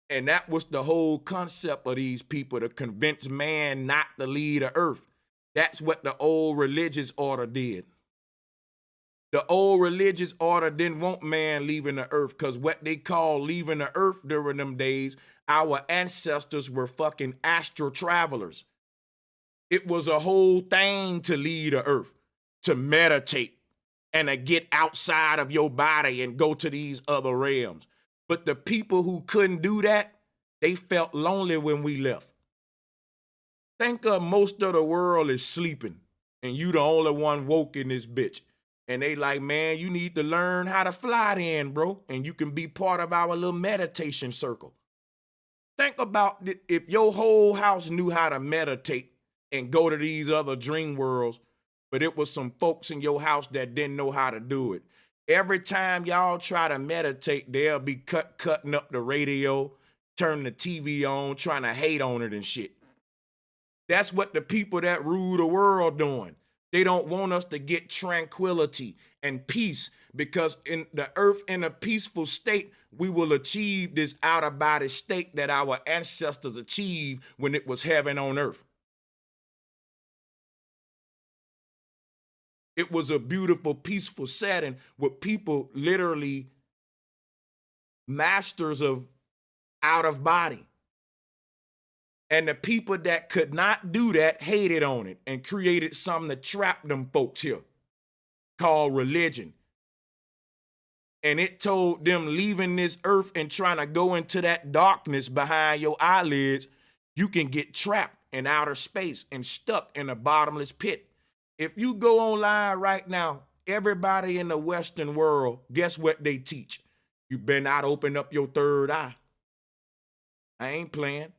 And that was the whole concept of these people, to convince man not to leave the earth. That's what the old religious order did. The old religious order didn't want man leaving the earth, because what they call leaving the earth during them days, our ancestors were fucking astral travelers. It was a whole thing to leave the earth, to meditate and to get outside of your body and go to these other realms. But the people who couldn't do that, they felt lonely when we left. Think of most of the world is sleeping and you the only one woke in this bitch. And they like, man, you need to learn how to fly then, bro. And you can be part of our little meditation circle. Think about if your whole house knew how to meditate and go to these other dream worlds, but it was some folks in your house that didn't know how to do it. Every time y'all try to meditate, they'll be cutting up the radio, turning the TV on, trying to hate on it and shit. That's what the people that rule the world doing. They don't want us to get tranquility and peace, because in the earth, in a peaceful state, we will achieve this out-of-body state that our ancestors achieved when it was heaven on earth. It was a beautiful, peaceful setting with people literally masters of out of body. And the people that could not do that hated on it and created something to trap them folks here called religion. And it told them, leaving this earth and trying to go into that darkness behind your eyelids, you can get trapped in outer space and stuck in a bottomless pit. If you go online right now, everybody in the Western world, guess what they teach? You better not open up your third eye. I ain't playing.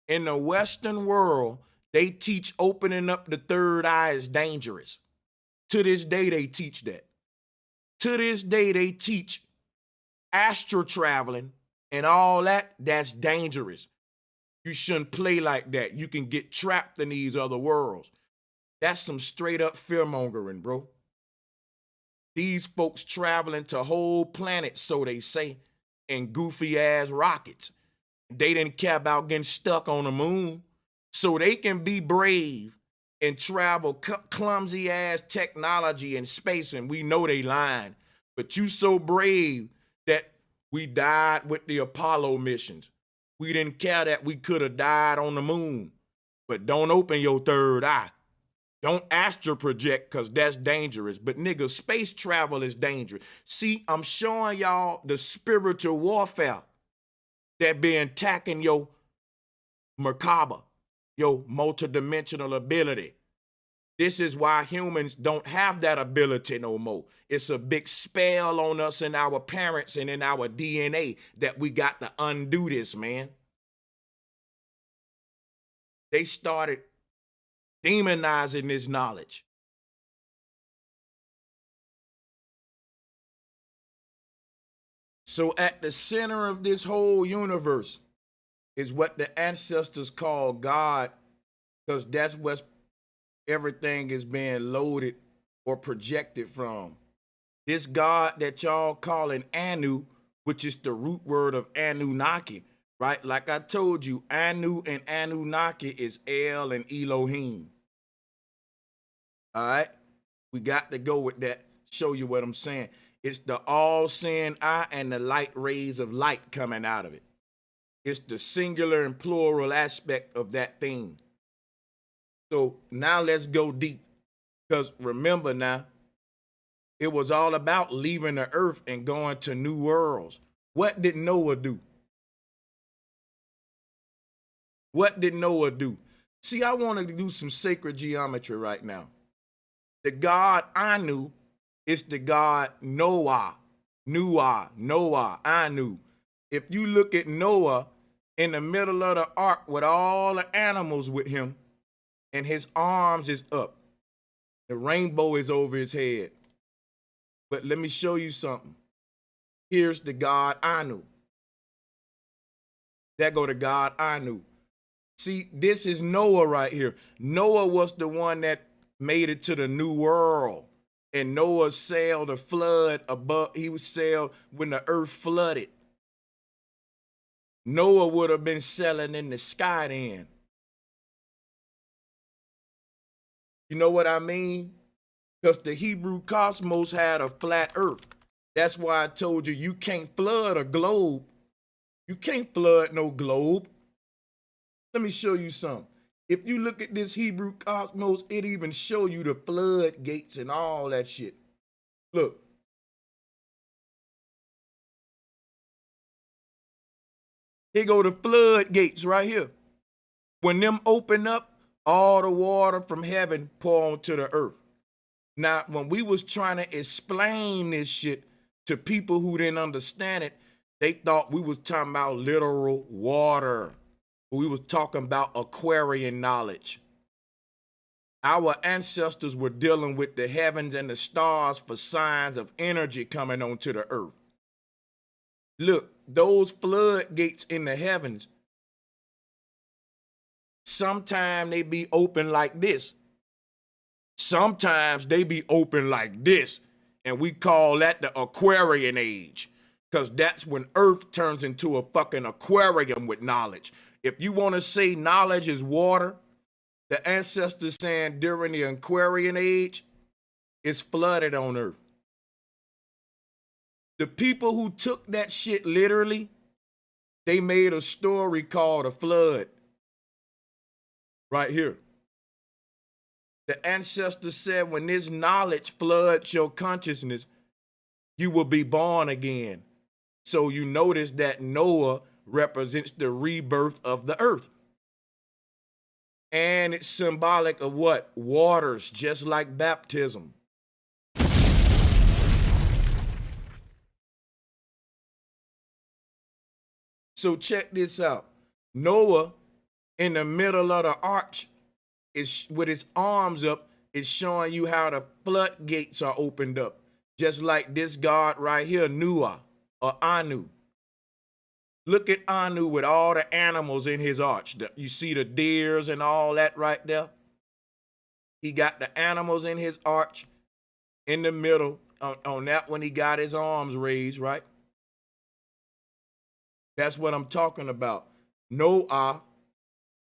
In the Western world, they teach opening up the third eye is dangerous. To this day, they teach that. To this day, they teach astral traveling and all that, that's dangerous. You shouldn't play like that. You can get trapped in these other worlds. That's some straight up fear mongering, bro. These folks traveling to whole planets, so they say, in goofy ass rockets. They didn't care about getting stuck on the moon, so they can be brave and travel clumsy ass technology in space, and we know they lying. But you so brave that we died with the Apollo missions. We didn't care that we could have died on the moon. But don't open your third eye. Don't astral project, because that's dangerous. But nigga, space travel is dangerous. See, I'm showing y'all the spiritual warfare. that be attacking your Merkaba, your multidimensional ability. This is why humans don't have that ability no more. It's a big spell on us and our parents and in our DNA that we got to undo this, man. They started demonizing this knowledge. So at the center of this whole universe is what the ancestors call God, because that's what everything is being loaded or projected from. This God that y'all calling Anu, which is the root word of Anunnaki, right? Like I told you, Anu and Anunnaki is El and Elohim. All right? We got to go with that, show you what I'm saying. It's the all-seeing eye and the light rays of light coming out of it. It's the singular and plural aspect of that thing. So now let's go deep. Because remember now, it was all about leaving the earth and going to new worlds. What did Noah do? What did Noah do? See, I want to do some sacred geometry right now. The God Anu is the God Noah. Noah, Anu. If you look at Noah in the middle of the ark with all the animals with him, and his arms is up, the rainbow is over his head. But let me show you something. Here's the God Anu. There go the God Anu. See, this is Noah right here. Noah was the one that made it to the new world. And Noah sailed the flood above. He was sailed when the earth flooded. Noah would have been sailing in the sky then. You know what I mean? Because the Hebrew cosmos had a flat earth. That's why I told you, you can't flood a globe. You can't flood no globe. Let me show you something. If you look at this Hebrew cosmos, it even show you the floodgates and all that shit. Look. Here go the floodgates right here. When them open up, all the water from heaven pour onto the earth. Now, when we was trying to explain this shit to people who didn't understand it, they thought we was talking about literal water. We was talking about Aquarian knowledge. Our ancestors were dealing with the heavens and the stars for signs of energy coming onto the earth. Look, those floodgates in the heavens, sometimes they be open like this. Sometimes they be open like this. And we call that the Aquarian age. Because that's when Earth turns into a fucking aquarium with knowledge. If you want to say knowledge is water, the ancestors saying during the Aquarian age, it's flooded on Earth. The people who took that shit literally, they made a story called a flood. Right here. The ancestors said when this knowledge floods your consciousness, you will be born again. So you notice that Noah represents the rebirth of the earth. And it's symbolic of what? Waters, just like baptism. So check this out. Noah, in the middle of the arch, is with his arms up, is showing you how the floodgates are opened up. Just like this God right here, Noah, or Anu. Look at Anu with all the animals in his arch. You see the deers and all that right there? He got the animals in his arch in the middle. On that one, he got his arms raised, right? That's what I'm talking about. Noah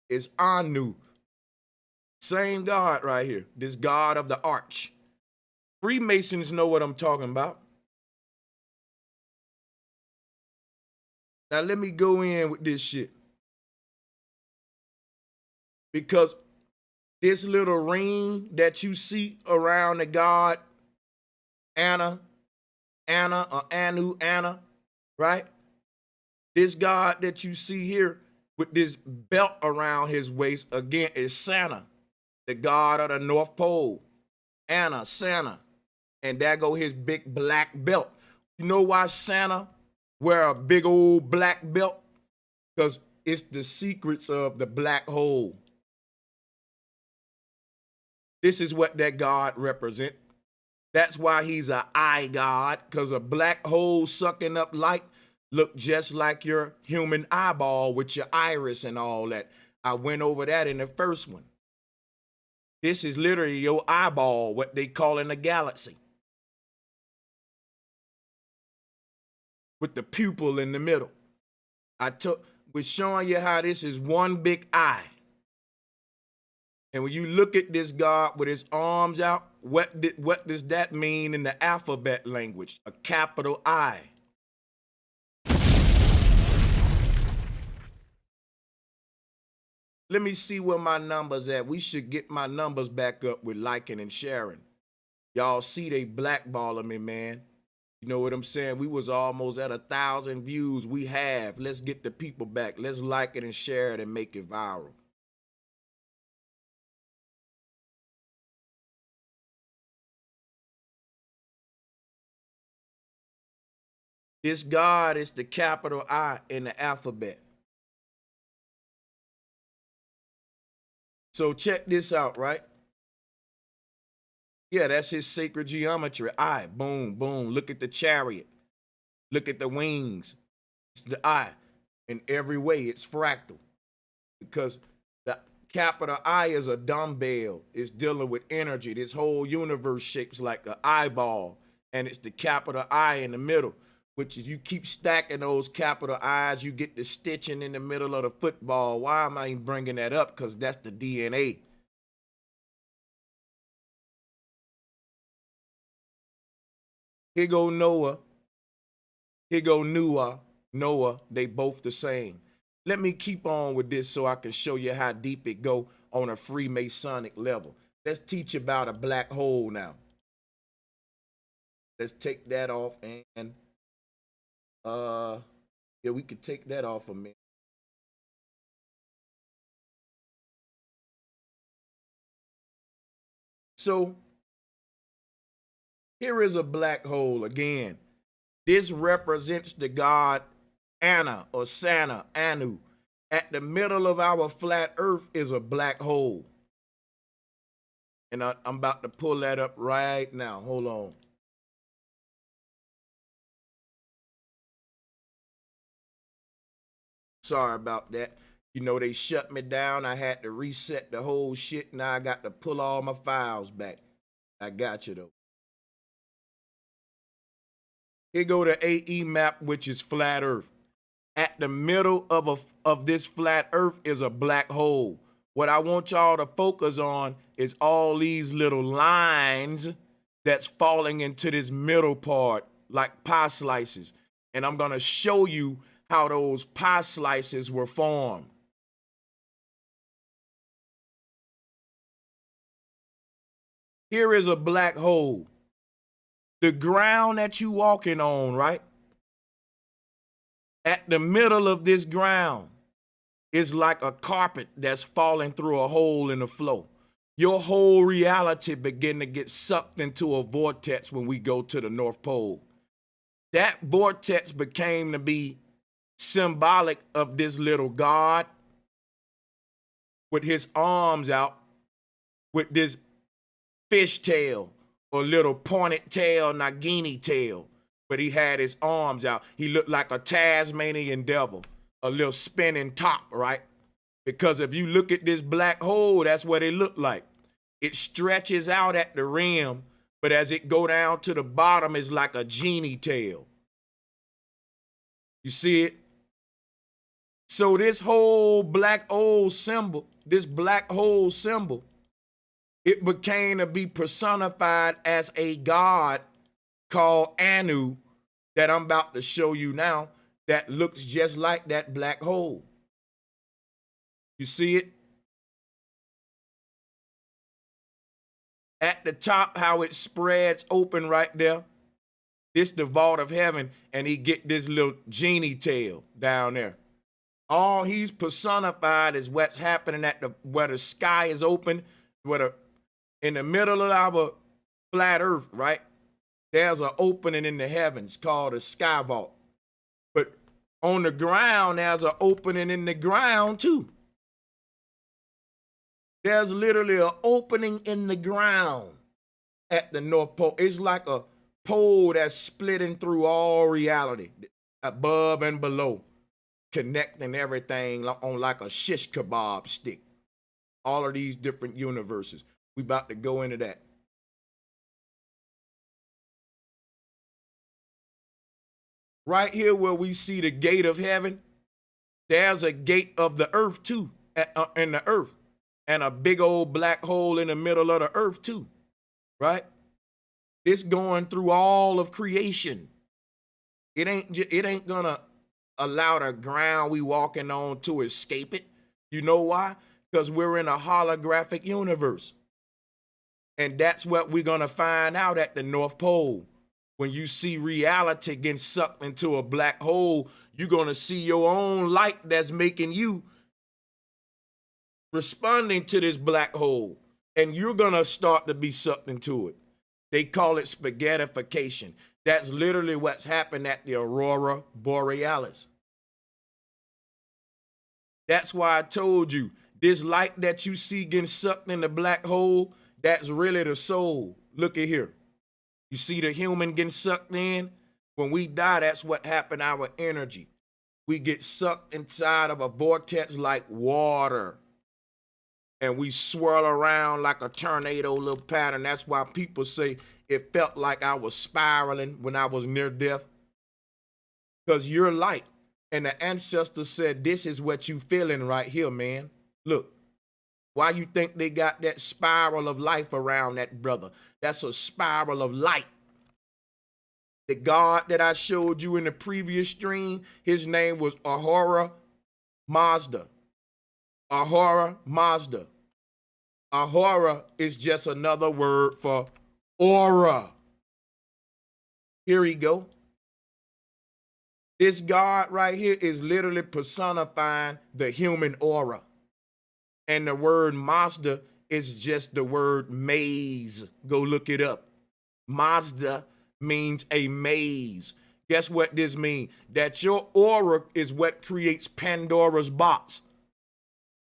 is Anu. Same God right here. This God of the arch. Freemasons know what I'm talking about. Now let me go in with this shit. Because this little ring that you see around the God, Anna, or Anu, Anna, right? This God that you see here with this belt around his waist, again, is Santa, the god of the North Pole. Anna, Santa. And there go his big black belt. You know why Santa wear a big old black belt? Because it's the secrets of the black hole. This is what that God represents. That's why he's an eye god, because a black hole sucking up light look just like your human eyeball with your iris and all that. I went over that in the first one. This is literally your eyeball, what they call in a galaxy, with the pupil in the middle. We're showing you how this is one big eye. And when you look at this God with his arms out, what does that mean in the alphabet language? A capital I. Let me see where my numbers at. We should get my numbers back up with liking and sharing. Y'all see they blackballing me, man. You know what I'm saying? We was almost at 1,000 views. We have. Let's get the people back. Let's like it and share it and make it viral. This God is the capital I in the alphabet. So check this out, right? Yeah, that's his sacred geometry. I, boom, boom. Look at the chariot. Look at the wings. It's the I. In every way, it's fractal. Because the capital I is a dumbbell. It's dealing with energy. This whole universe shapes like an eyeball. And it's the capital I in the middle. Which is, you keep stacking those capital I's, you get the stitching in the middle of the football. Why am I even bringing that up? Because that's the DNA. Here go Noah. Here go Noah. They both the same. Let me keep on with this so I can show you how deep it go on a Freemasonic level. Let's teach about a black hole now. Let's take that off and yeah, we could take that off a minute. So here is a black hole again. This represents the god Anna or Santa, Anu. At the middle of our flat earth is a black hole. And I'm about to pull that up right now. Hold on. Sorry about that. You know, they shut me down. I had to reset the whole shit. Now I got to pull all my files back. I got you, though. Here go the AE map, which is flat earth. At the middle of this flat earth is a black hole. What I want y'all to focus on is all these little lines that's falling into this middle part like pie slices. And I'm going to show you how those pie slices were formed. Here is a black hole. The ground that you walking on, right? At the middle of this ground is like a carpet that's falling through a hole in the floor. Your whole reality begin to get sucked into a vortex when we go to the North Pole. That vortex became to be symbolic of this little God with his arms out, with this fish tail or little pointed tail, Nagini tail, but he had his arms out. He looked like a Tasmanian devil, a little spinning top, right? Because if you look at this black hole, that's what it looked like. It stretches out at the rim, but as it go down to the bottom, it's like a genie tail. You see it? So this whole black hole symbol, it became to be personified as a god called Anu that I'm about to show you now that looks just like that black hole. You see it? At the top, how it spreads open right there. This the vault of heaven, and he get this little genie tail down there. All he's personified is what's happening at where the sky is open, in the middle of our flat earth, right? There's an opening in the heavens called a sky vault. But on the ground, there's an opening in the ground too. There's literally an opening in the ground at the North Pole. It's like a pole that's splitting through all reality, above and below, connecting everything on like a shish kebab stick. All of these different universes. We about to go into that. Right here where we see the gate of heaven, there's a gate of the earth too, in the earth, and a big old black hole in the middle of the earth too, right? It's going through all of creation. It ain't gonna allow the ground we walking on to escape it. You know why? Because we're in a holographic universe. And that's what we're gonna find out at the North Pole. When you see reality getting sucked into a black hole, you're gonna see your own light that's making you responding to this black hole. And you're gonna start to be sucked into it. They call it spaghettification. That's literally what's happened at the Aurora Borealis. That's why I told you, this light that you see getting sucked in the black hole, that's really the soul. Look at here. You see the human getting sucked in? When we die, that's what happened to our energy. We get sucked inside of a vortex like water. And we swirl around like a tornado little pattern. That's why people say it felt like I was spiraling when I was near death. Because you're light. And the ancestors said, this is what you feeling right here, man. Look. Why you think they got that spiral of life around that brother? That's a spiral of light. The God that I showed you in the previous stream, his name was Ahura Mazda. Ahura Mazda. Ahura is just another word for aura. Here we go. This God right here is literally personifying the human aura. And the word Mazda is just the word maze. Go look it up. Mazda means a maze. Guess what this means? That your aura is what creates Pandora's box.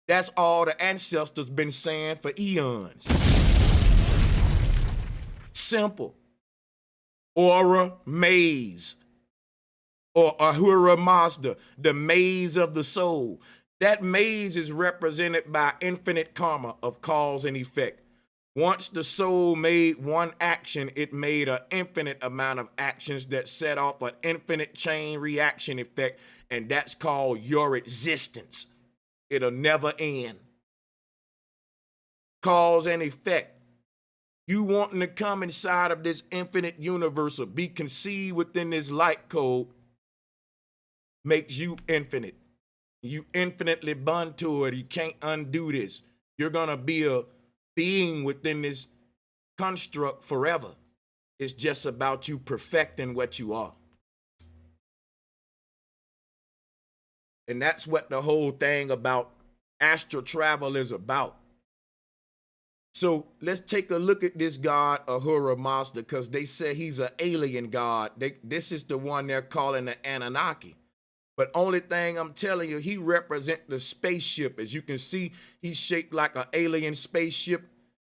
That's all the ancestors been saying for eons. Simple. Aura maze. Or Ahura Mazda, the maze of the soul. That maze is represented by infinite karma of cause and effect. Once the soul made one action, it made an infinite amount of actions that set off an infinite chain reaction effect, and that's called your existence. It'll never end. Cause and effect. You wanting to come inside of this infinite universe or be conceived within this light code makes you infinite. You infinitely bond to it. You can't undo this. You're going to be a being within this construct forever. It's just about you perfecting what you are. And that's what the whole thing about astral travel is about. So let's take a look at this god, Ahura Mazda, because they say he's an alien god. This is the one they're calling the Anunnaki. But only thing I'm telling you, he represents the spaceship. As you can see, he's shaped like an alien spaceship,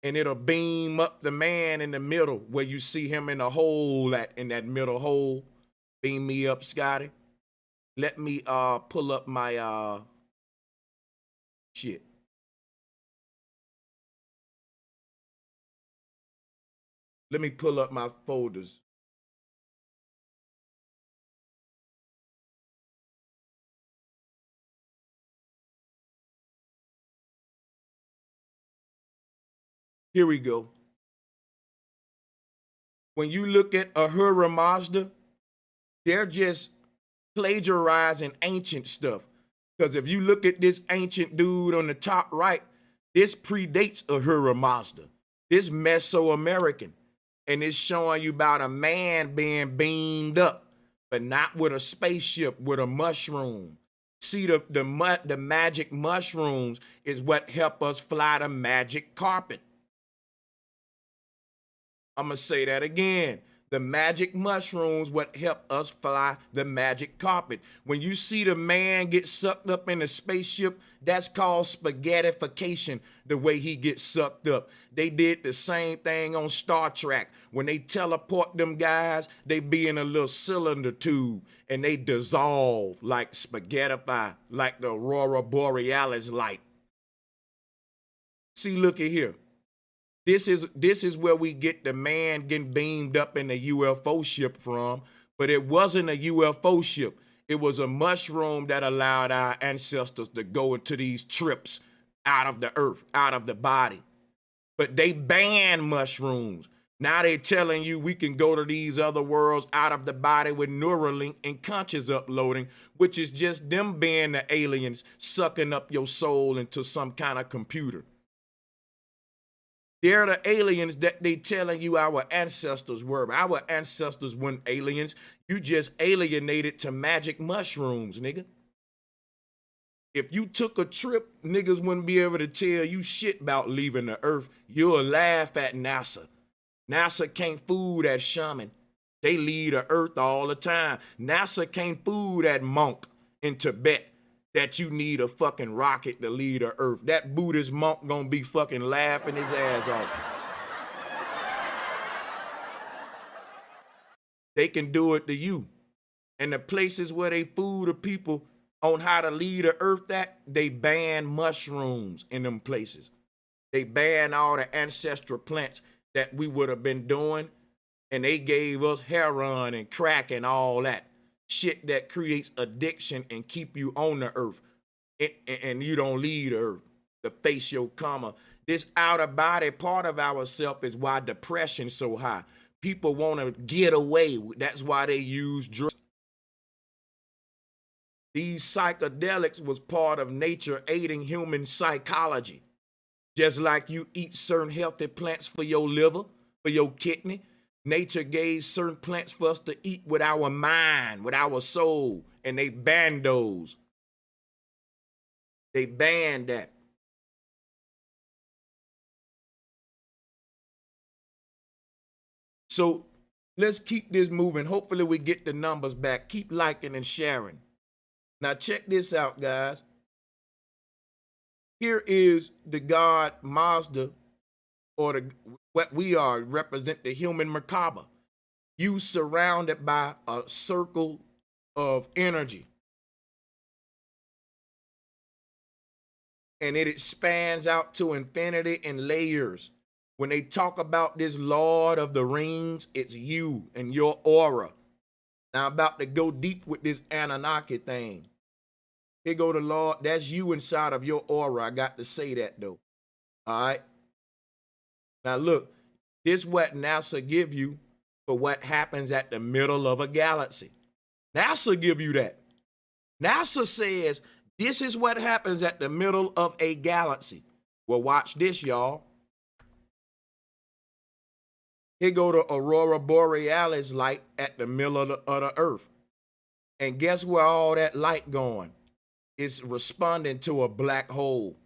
and it'll beam up the man in the middle where you see him in the hole, in that middle hole. Beam me up, Scotty. Let me pull up my shit. Let me pull up my folders. Here we go. When you look at Ahura Mazda, they're just plagiarizing ancient stuff. Because if you look at this ancient dude on the top right, this predates Ahura Mazda. This Mesoamerican. And it's showing you about a man being beamed up, but not with a spaceship, with a mushroom. See, the magic mushrooms is what help us fly the magic carpet. I'm going to say that again. The magic mushrooms what help us fly the magic carpet. When you see the man get sucked up in a spaceship, that's called spaghettification, the way he gets sucked up. They did the same thing on Star Trek. When they teleport them guys, they be in a little cylinder tube and they dissolve like spaghettify, like the Aurora Borealis light. See, look at here. This is where we get the man getting beamed up in the UFO ship from, but it wasn't a UFO ship. It was a mushroom that allowed our ancestors to go into these trips out of the earth, out of the body. But they banned mushrooms. Now they're telling you we can go to these other worlds out of the body with Neuralink and conscious uploading, which is just them being the aliens sucking up your soul into some kind of computer. They're the aliens that they telling you our ancestors were. Our ancestors weren't aliens. You just alienated to magic mushrooms, nigga. If you took a trip, niggas wouldn't be able to tell you shit about leaving the earth. You'll laugh at NASA. NASA can't fool that shaman. They leave the earth all the time. NASA can't fool that monk in Tibet that you need a fucking rocket to leave the earth. That Buddhist monk gonna be fucking laughing his ass off. They can do it to you. And the places where they fool the people on how to leave the earth, that they ban mushrooms in them places. They ban all the ancestral plants that we would have been doing, and they gave us heroin and crack and all that shit that creates addiction and keep you on the earth, and you don't leave the earth to face your karma. This outer body part of ourself is why depression's so high. People want to get away. That's why they use drugs. These psychedelics was part of nature aiding human psychology. Just like you eat certain healthy plants for your liver, for your kidney, nature gave certain plants for us to eat with our mind, with our soul, and they banned those. They banned that. So let's keep this moving. Hopefully we get the numbers back. Keep liking and sharing. Now check this out, guys. Here is the god Mazda, or what we are, represent the human Merkaba. You surrounded by a circle of energy. And it expands out to infinity in layers. When they talk about this Lord of the Rings, it's you and your aura. Now I'm about to go deep with this Anunnaki thing. Here go the Lord. That's you inside of your aura. I got to say that though. All right. Now look, this what NASA give you for what happens at the middle of a galaxy. NASA give you that. NASA says this is what happens at the middle of a galaxy. Well, watch this, y'all. Here go the Aurora Borealis light at the middle of the earth. And guess where all that light going? It's responding to a black hole.